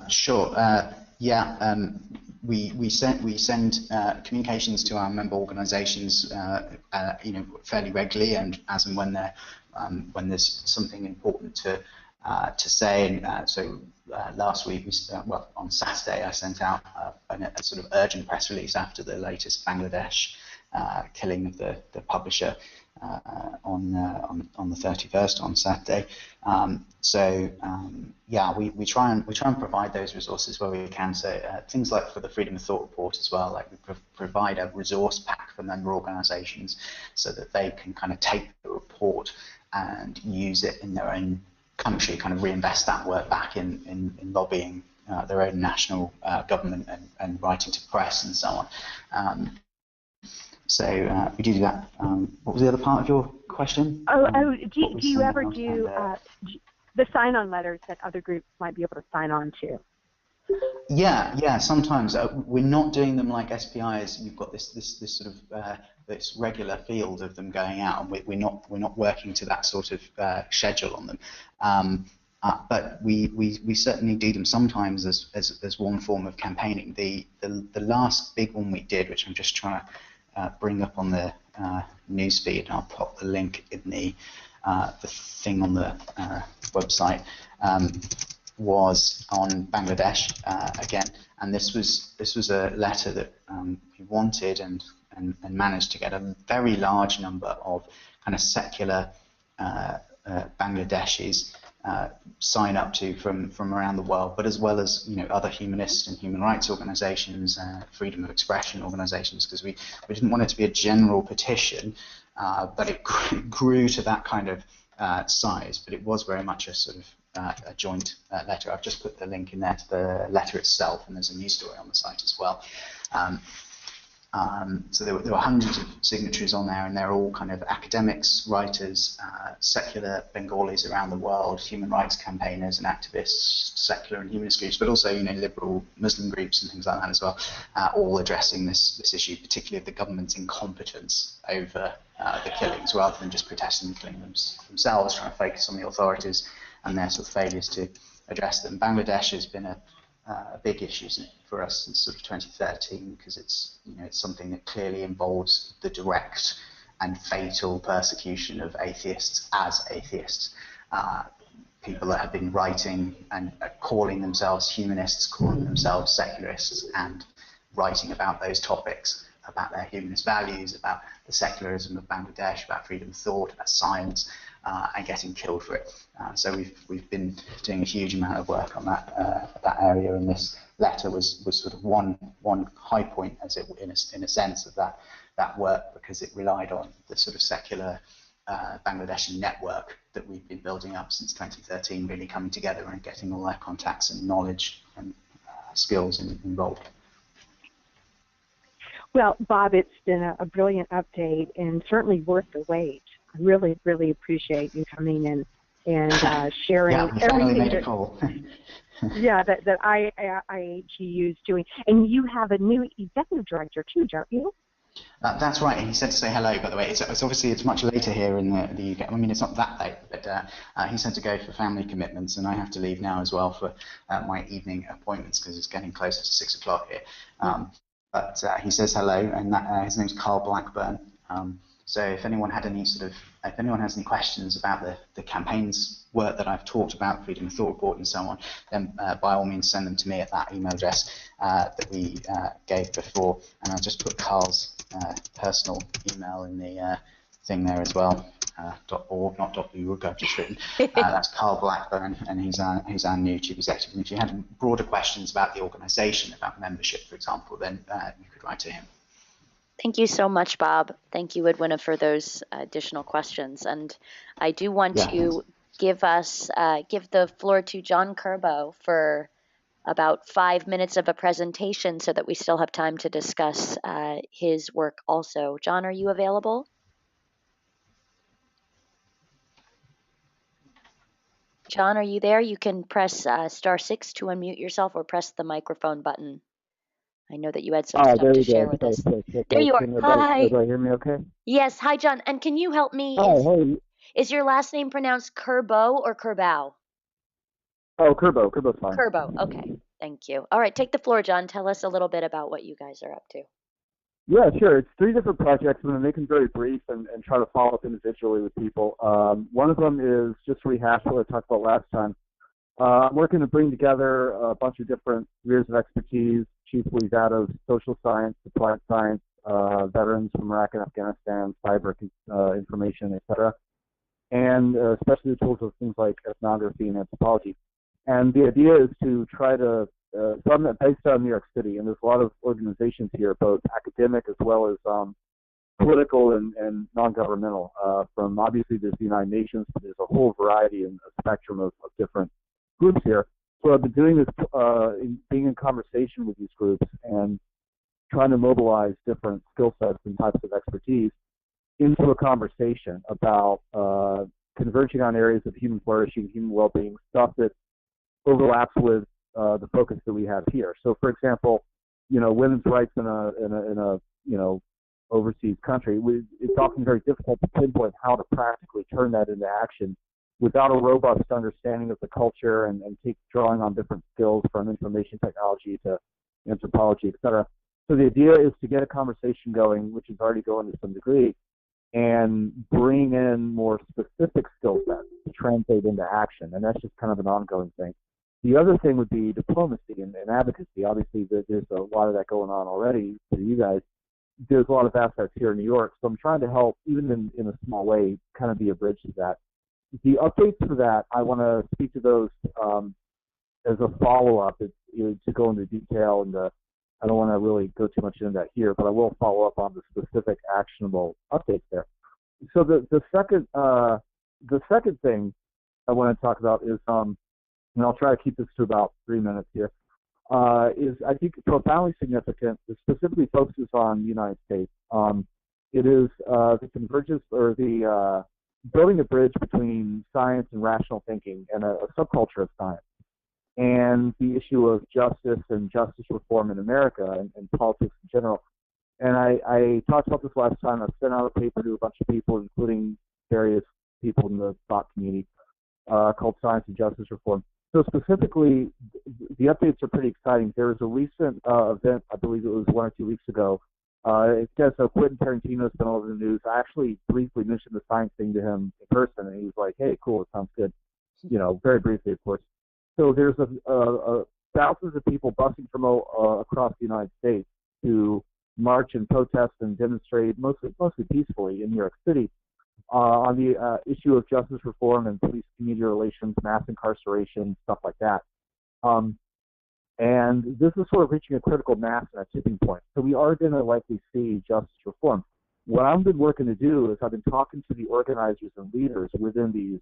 [SPEAKER 5] Sure. We send communications to our member organisations, fairly regularly, and as and when there's something important to say. And so last week, on Saturday, I sent out a sort of urgent press release after the latest Bangladesh killing of the publisher on the 31st on Saturday. We try and provide those resources where we can. So things like for the Freedom of Thought report as well, like we provide a resource pack for member organisations so that they can kind of take the report and use it in their own country, kind of reinvest that work back in lobbying their own national government and writing to press and so on. So we do that. What was the other part of your question?
[SPEAKER 1] Do you ever do the sign-on letters that other groups might be able to sign on to?
[SPEAKER 5] Yeah. Sometimes we're not doing them like SPIs. You've got this sort of this regular field of them going out, and we're not working to that sort of schedule on them. But we certainly do them sometimes as one form of campaigning. The last big one we did, which I'm just trying to bring up on the newsfeed, and I'll pop the link in the thing on the website, was on Bangladesh again, and this was a letter that we wanted and managed to get a very large number of kind of secular Bangladeshis sign up to from around the world, but as well as other humanist and human rights organisations, freedom of expression organisations, because we didn't want it to be a general petition, but it grew to that kind of size. But it was very much a sort of a joint letter. I've just put the link in there to the letter itself, and there's a news story on the site as well. So there were hundreds of signatories on there, and they're all kind of academics, writers, secular Bengalis around the world, human rights campaigners and activists, secular and humanist groups, but also liberal Muslim groups and things like that as well, all addressing this issue, particularly of the government's incompetence over the killings, rather than just protesting the killing themselves, trying to focus on the authorities and their sort of failures to address them. Bangladesh has been a big issue for us since sort of 2013, because it's something that clearly involves the direct and fatal persecution of atheists as atheists. People that have been writing and calling themselves humanists, calling themselves secularists, and writing about those topics, about their humanist values, about the secularism of Bangladesh, about freedom of thought, about science, and getting killed for it. So we've been doing a huge amount of work on that area, and this letter was sort of one high point, as it in a sense, of that work, because it relied on the sort of secular Bangladeshi network that we've been building up since 2013, really coming together and getting all their contacts and knowledge and skills involved.
[SPEAKER 1] Well, Bob, it's been a brilliant update and certainly worth the wait. I really, really appreciate you coming in and sharing everything that IAGU is doing. And you have a new executive director too, don't you?
[SPEAKER 5] That's right. He said to say hello, by the way. It's obviously it's much later here in the UK. I mean, it's not that late, but he said to go for family commitments, and I have to leave now as well for my evening appointments, because it's getting closer to 6 o'clock here. But he says hello, and his name's Carl Blackburn. So if anyone has any questions about the campaign's work that I've talked about, Freedom of Thought Report and so on, then by all means send them to me at that email address that we gave before, and I'll just put Carl's personal email in the thing there as well. .org, not .org, I've just written. That's Carl Blackburn, and he's our new chief executive. And if you had broader questions about the organisation, about membership, for example, then you could write to him.
[SPEAKER 2] Thank you so much, Bob. Thank you, Edwina, for those additional questions. And I do want to give the floor to John Curbo for about 5 minutes of a presentation, so that we still have time to discuss his work also. John, are you available? John, are you there? You can press *6 to unmute yourself, or press the microphone button. I know that you had some stuff to share with us. There you are. Hi.
[SPEAKER 6] Everybody hear me okay?
[SPEAKER 2] Yes. Hi, John. And can you help me?
[SPEAKER 6] Hi.
[SPEAKER 2] Is your last name pronounced Curbo or Curbow?
[SPEAKER 6] Oh, Curbo. Curbo's fine.
[SPEAKER 2] Curbo. Okay. Thank you. All right. Take the floor, John. Tell us a little bit about what you guys are up to.
[SPEAKER 6] Yeah, sure. It's 3 different projects. I'm going to make them very brief and try to follow up individually with people. One of them is just rehash what I talked about last time. I'm working to bring together a bunch of different areas of expertise, chiefly that of social science, applied science, veterans from Iraq and Afghanistan, cyber information, etc., and especially the tools of things like ethnography and anthropology. And the idea is to try to, so I'm based out of New York City, and there's a lot of organizations here, both academic as well as political and non-governmental. From obviously there's the United Nations, but there's a whole variety and a spectrum of different groups here. So I've been doing this, being in conversation with these groups and trying to mobilize different skill sets and types of expertise into a conversation about converging on areas of human flourishing, human well-being, stuff that overlaps with the focus that we have here. So, for example, women's rights in a overseas country, it's often very difficult to pinpoint how to practically turn that into action without a robust understanding of the culture and drawing on different skills from information technology to anthropology, et cetera. So the idea is to get a conversation going, which is already going to some degree, and bring in more specific skill sets to translate into action. And that's just kind of an ongoing thing. The other thing would be diplomacy and advocacy. Obviously, there's a lot of that going on already for you guys. There's a lot of assets here in New York, so I'm trying to help, even in a small way, kind of be a bridge to that. The updates for that, I want to speak to those as a follow-up to go into detail, and I don't want to really go too much into that here, but I will follow up on the specific actionable updates there. So the second thing I want to talk about is, and I'll try to keep this to about 3 minutes here, is, I think, profoundly significant. It specifically focuses on the United States. It is the convergence or the building a bridge between science and rational thinking and a subculture of science, and the issue of justice and justice reform in America and politics in general. And I talked about this last time. I've sent out a paper to a bunch of people, including various people in the thought community, called Science and Justice Reform. So specifically, the updates are pretty exciting. There was a recent event, I believe it was 1 or 2 weeks ago. It says Quentin Tarantino's been all over the news. I actually briefly mentioned the science thing to him in person, and he was like, "Hey, cool, it sounds good." You know, very briefly, of course. So there's thousands of people busing from across the United States to march and protest and demonstrate, mostly peacefully, in New York City on the issue of justice reform and police-community relations, mass incarceration, stuff like that. And this is sort of reaching a critical mass and a tipping point. So we are going to likely see justice reform. What I've been working to do is I've been talking to the organizers and leaders within these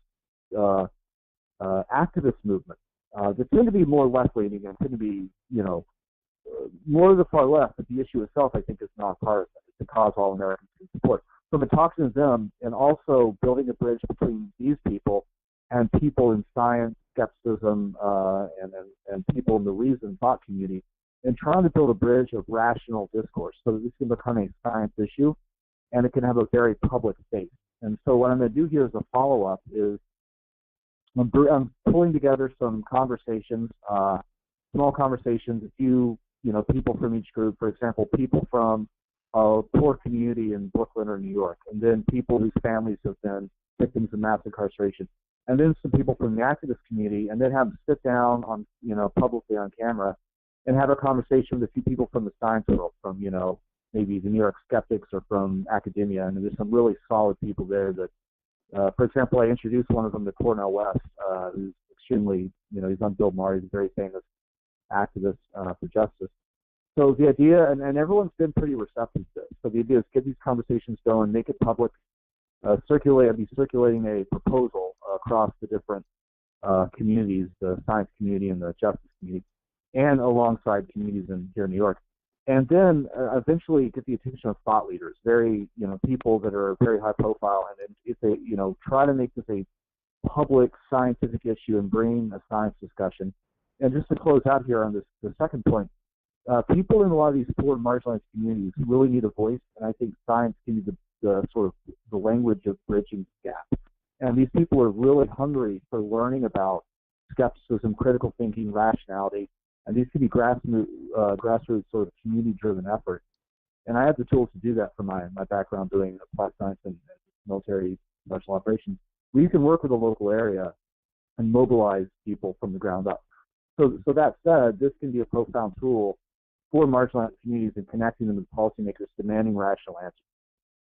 [SPEAKER 6] activist movements that tend to be more left-leaning and tend to be, you know, more of the far left, but the issue itself, I think, is nonpartisan. It's a cause all Americans can support. So I've been talking to them and also building a bridge between these people and people in science, skepticism, and people in the reason thought community, and trying to build a bridge of rational discourse so that this can become a science issue and it can have a very public face. And so what I'm going to do here as a follow-up is I'm pulling together some conversations, small conversations, a few, you know, people from each group. For example, people from a poor community in Brooklyn or New York, and then people whose families have been victims of mass incarceration, and then some people from the activist community, and then have them sit down on, you know, publicly on camera and have a conversation with a few people from the science world, from, you know, maybe the New York skeptics or from academia. And there's some really solid people there that, for example, I introduced one of them to Cornell West, who's extremely, you know, he's on Bill Maher, he's a very famous activist for justice. So the idea, and everyone's been pretty receptive to this. So the idea is get these conversations going, make it public, be circulating a proposal across the different communities, the science community and the justice community, and alongside communities here in New York. And then eventually get the attention of thought leaders, very, you know, people that are very high profile, and then if they, you know, try to make this a public scientific issue and bring a science discussion. And just to close out here on this, the second point, people in a lot of these poor and marginalized communities really need a voice, and I think science can be the sort of the language of bridging the gap. And these people are really hungry for learning about skepticism, critical thinking, rationality, and these can be grassroots sort of community-driven efforts. And I have the tools to do that from my background doing applied science and military special operations, where you can work with a local area and mobilize people from the ground up. So that said, this can be a profound tool for marginalized communities and connecting them with policymakers demanding rational answers.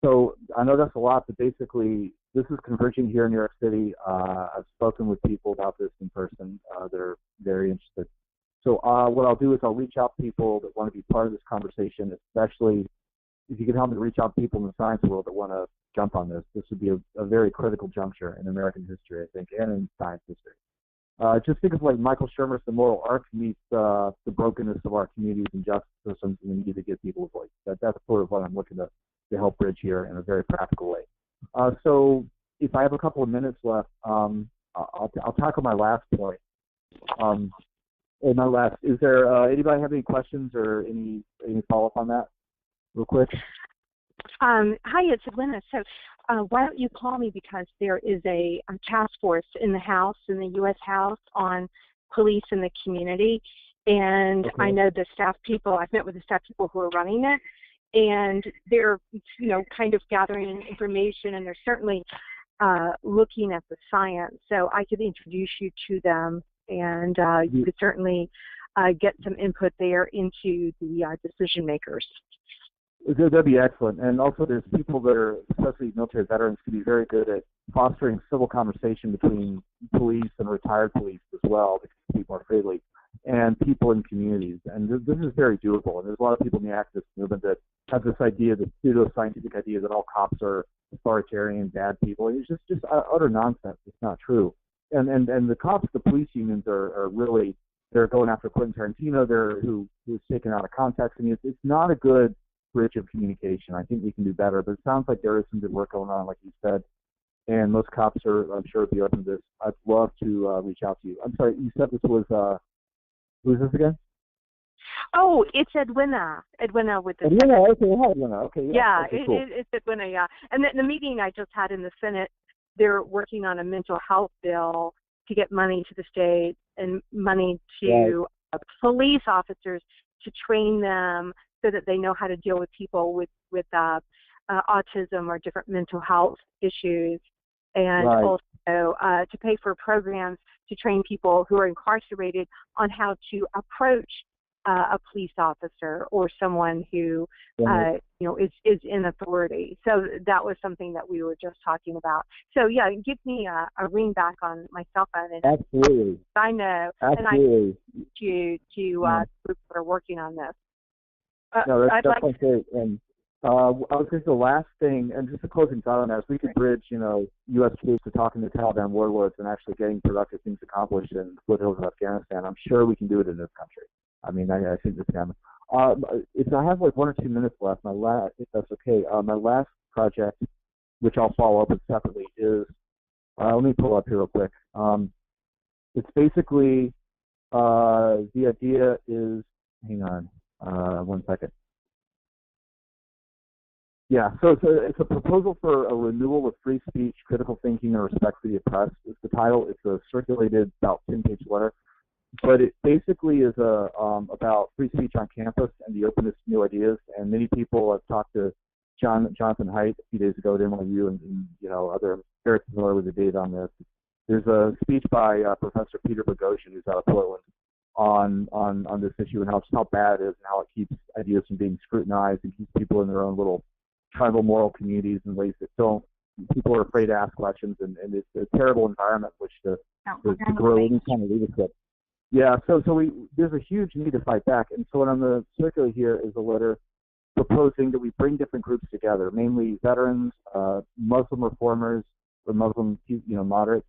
[SPEAKER 6] So I know that's a lot, but basically this is converging here in New York City. I've spoken with people about this in person. They're very interested. So what I'll do is I'll reach out to people that want to be part of this conversation, especially if you can help me reach out to people in the science world that want to jump on this. This would be a very critical juncture in American history, I think, and in science history. Just think of like Michael Shermer's The Moral Arc meets the brokenness of our communities and justice systems, and we need to give people a voice. That's sort of what I'm looking to help bridge here in a very practical way. So if I have a couple of minutes left, I'll tackle my last point. Is there anybody have any questions or any follow-up on that real quick?
[SPEAKER 1] Hi, it's Elena. So why don't you call me, because there is a task force in the House, in the U.S. House, on police in the community. And okay. I know the staff people, I've met with the staff people who are running it, and they're, you know, kind of gathering information, and they're certainly looking at the science. So I could introduce you to them, and you could certainly get some input there into the decision makers.
[SPEAKER 6] That'd be excellent. And also there's people that are, especially military veterans, can be very good at fostering civil conversation between police and retired police as well, that can speak more freely, and people in communities. And this is very doable. And there's a lot of people in the activist movement that have this idea, this pseudo-scientific idea that all cops are authoritarian, bad people. It's just utter nonsense. It's not true. And the cops, the police unions are really they're going after Quentin Tarantino, who's taken out of context. I mean, it's not a good bridge of communication. I think we can do better, but it sounds like there is some good work going on, like you said, and most cops are, I'm sure, be open to this. I'd love to reach out to you. I'm sorry, you said this was, who is this again?
[SPEAKER 4] Oh, it's Edwina. Edwina with the
[SPEAKER 6] Edwina, okay, hi, Edwina. Okay,
[SPEAKER 4] yeah,
[SPEAKER 6] okay, cool.
[SPEAKER 4] it's Edwina, yeah. And the meeting I just had in the Senate, they're working on a mental health bill to get money to the state and money to police officers to train them so that they know how to deal with people with autism or different mental health issues, and also to pay for programs to train people who are incarcerated on how to approach a police officer or someone who is in authority. So that was something that we were just talking about. So yeah, give me a ring back on my cell phone. And
[SPEAKER 6] absolutely.
[SPEAKER 4] I know.
[SPEAKER 6] Absolutely.
[SPEAKER 4] And I to groups that are working on this.
[SPEAKER 6] No, that's definitely great. And I was going to say the last thing, and just a closing thought on that, is we could bridge, U.S. troops to talking to Taliban warlords and actually getting productive things accomplished in the foothills of Afghanistan. I'm sure we can do it in this country. I mean, I think this can. If I have like 1 or 2 minutes left, if that's okay, my last project, which I'll follow up with separately, is, let me pull up here real quick. It's basically, the idea is, hang on 1 second. Yeah, so it's a proposal for a renewal of free speech, critical thinking, and respect for the oppressed. It's the title. It's a circulated about 10-page letter. But it basically is about free speech on campus and the openness to new ideas. And many people, I've talked to Jonathan Haidt a few days ago at NYU, and other very familiar with the data on this. There's a speech by Professor Peter Boghossian, who's out of Portland, on this issue and how bad it is and how it keeps ideas from being scrutinized and keeps people in their own little tribal moral communities in ways that people are afraid to ask questions, and it's a terrible environment in which to grow any kind of leadership. Yeah, so there's a huge need to fight back, and so what I'm going to circulate here is a letter proposing that we bring different groups together, mainly veterans, Muslim reformers, or Muslim, moderates,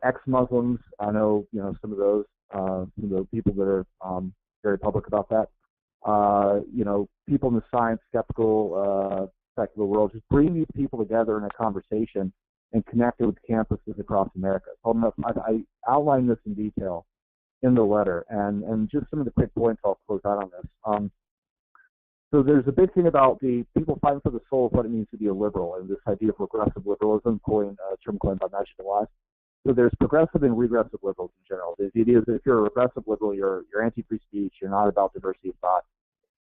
[SPEAKER 6] ex-Muslims. I know, some of those, some of the people that are very public about that. People in the science, skeptical, secular world. Just bring these people together in a conversation and connect it with campuses across America. So I outline this in detail in the letter, and just some of the quick points I'll close out on this. So there's a big thing about the people fighting for the soul of what it means to be a liberal, and this idea of regressive liberalism, a term coined by Madeline. So there's progressive and regressive liberals in general. The idea is that if you're a regressive liberal, you're anti-free speech, you're not about diversity of thought.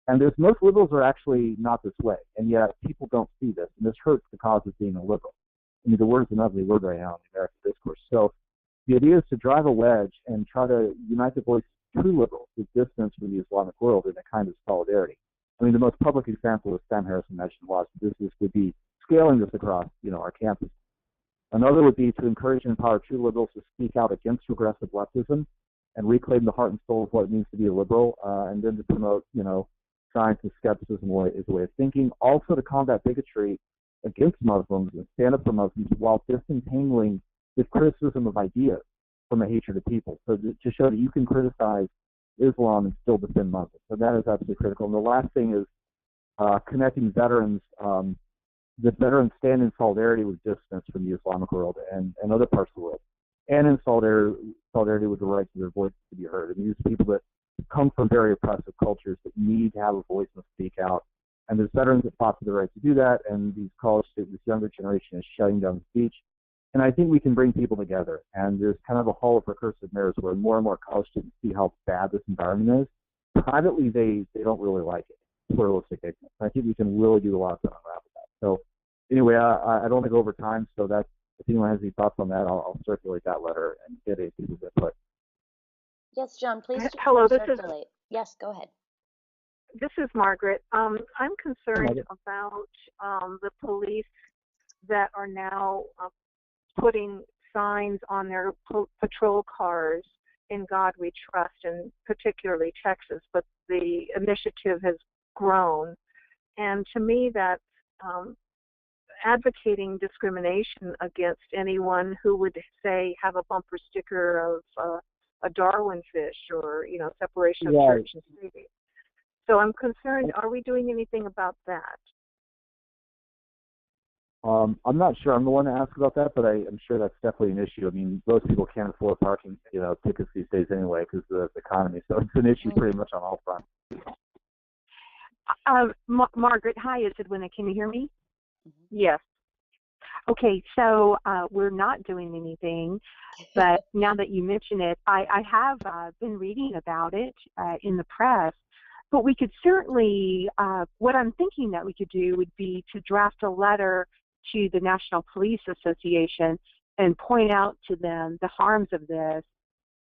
[SPEAKER 6] And most liberals are actually not this way, and yet people don't see this, and this hurts the cause of being a liberal. I mean, the word's an ugly word right now in the American discourse. So the idea is to drive a wedge and try to unite the voice of true liberals with distance from the Islamic world in a kind of solidarity. I mean, the most public example is Sam Harrison mentioned was this would be scaling this across, our campus. Another would be to encourage and empower true liberals to speak out against regressive leftism and reclaim the heart and soul of what it means to be a liberal, and then to promote, science and skepticism as a way of thinking. Also to combat bigotry against Muslims and stand up for Muslims while disentangling the criticism of ideas from a hatred of people. So to show that you can criticize Islam and still defend Muslims. So that is absolutely critical. And the last thing is connecting veterans. The veterans stand in solidarity with dissidents from the Islamic world and other parts of the world, and in solidarity with the rights of their voices to be heard. And these people that come from very oppressive cultures that need to have a voice and speak out. And there's veterans that fought for the right to do that, and these college students, this younger generation is shutting down speech. And I think we can bring people together. And there's kind of a hall of recursive mirrors where more and more college students see how bad this environment is. Privately, they don't really like it. Pluralistic ignorance. I think we can really do a lot to unravel that. So anyway, I don't want to go over time, so that's, if anyone has any thoughts on that, I'll circulate that letter and get a people's input.
[SPEAKER 2] Yes, John, please
[SPEAKER 4] Hello,
[SPEAKER 2] circulate. Yes, go ahead.
[SPEAKER 4] This is Margaret. I'm concerned about the police that are now putting signs on their patrol cars, "In God We Trust," and particularly Texas, but the initiative has grown. And to me, that's advocating discrimination against anyone who would, say, have a bumper sticker of a Darwin fish or, separation of
[SPEAKER 6] Right.
[SPEAKER 4] church and state. So I'm concerned, are we doing anything about that?
[SPEAKER 6] I'm not sure. I'm the one to ask about that, but I'm sure that's definitely an issue. I mean, most people can't afford parking, tickets these days anyway because of the economy. So it's an issue pretty much on all fronts.
[SPEAKER 1] Margaret, hi, it's Edwina. Can you hear me?
[SPEAKER 4] Yes.
[SPEAKER 1] Okay, so we're not doing anything, but now that you mention it, I have been reading about it in the press. But we could certainly, what I'm thinking that we could do would be to draft a letter to the National Police Association and point out to them the harms of this.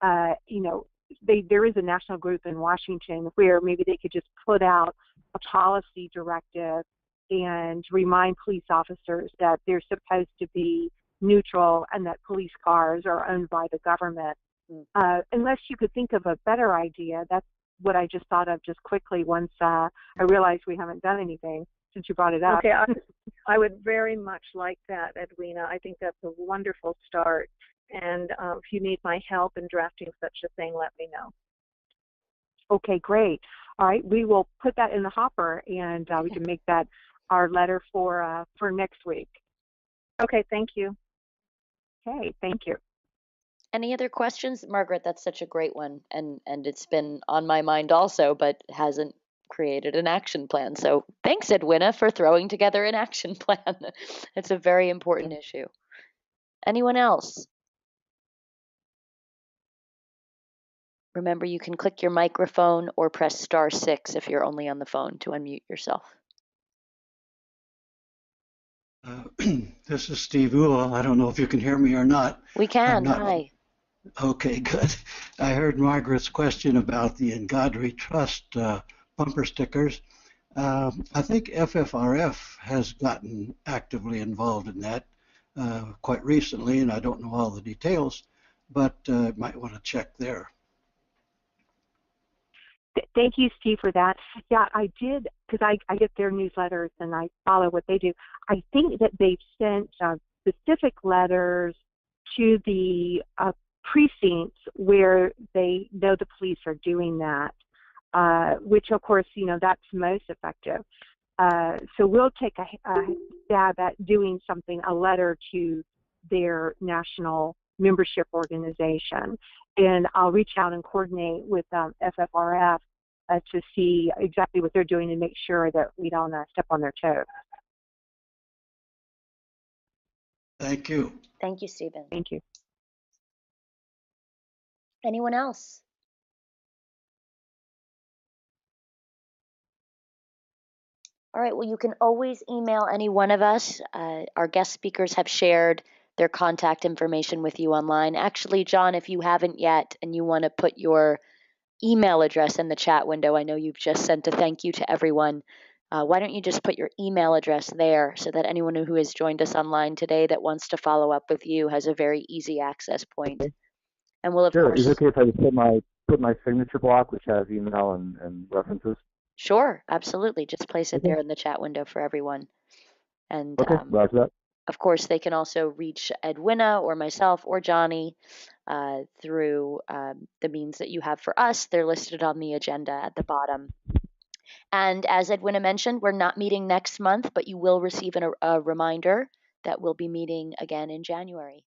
[SPEAKER 1] There is a national group in Washington where maybe they could just put out a policy directive and remind police officers that they're supposed to be neutral and that police cars are owned by the government. Unless you could think of a better idea, that's what I just thought of just quickly once I realized we haven't done anything since you brought it up.
[SPEAKER 4] Okay, I would very much like that, Edwina. I think that's a wonderful start. And if you need my help in drafting such a thing, let me know.
[SPEAKER 1] Okay, great. All right, we will put that in the hopper, and we can make that our letter for next week.
[SPEAKER 4] Okay, thank you.
[SPEAKER 1] Okay, thank you.
[SPEAKER 2] Any other questions? Margaret, that's such a great one. And it's been on my mind also, but hasn't created an action plan. So thanks, Edwina, for throwing together an action plan. It's a very important issue. Anyone else? Remember, you can click your microphone or press *6 if you're only on the phone to unmute yourself.
[SPEAKER 7] This is Steve Uhl. I don't know if you can hear me or not.
[SPEAKER 2] We can. Hi.
[SPEAKER 7] Okay, good. I heard Margaret's question about the Engadri Trust bumper stickers. I think FFRF has gotten actively involved in that quite recently, and I don't know all the details, but might want to check there.
[SPEAKER 1] Thank you, Steve, for that. Yeah, I did, because I get their newsletters and I follow what they do. I think that they've sent specific letters to the precincts where they know the police are doing that, which, of course, that's most effective. So we'll take a stab at doing something, a letter to their national membership organization. And I'll reach out and coordinate with FFRF to see exactly what they're doing and make sure that we don't step on their toes.
[SPEAKER 7] Thank you.
[SPEAKER 2] Thank you, Stephen.
[SPEAKER 1] Thank you.
[SPEAKER 2] Anyone else? All right, well, you can always email any one of us. Our guest speakers have shared their contact information with you online. Actually, John, if you haven't yet and you want to put your email address in the chat window, I know you've just sent a thank you to everyone. Why don't you just put your email address there so that anyone who has joined us online today that wants to follow up with you has a very easy access point. And we'll, of course...
[SPEAKER 6] Is it okay if I just put my signature block, which has email and references?
[SPEAKER 2] Sure, absolutely. Just place it there in the chat window for everyone. And
[SPEAKER 6] okay, roger that.
[SPEAKER 2] Of course, they can also reach Edwina or myself or Johnny through the means that you have for us. They're listed on the agenda at the bottom. And as Edwina mentioned, we're not meeting next month, but you will receive a reminder that we'll be meeting again in January.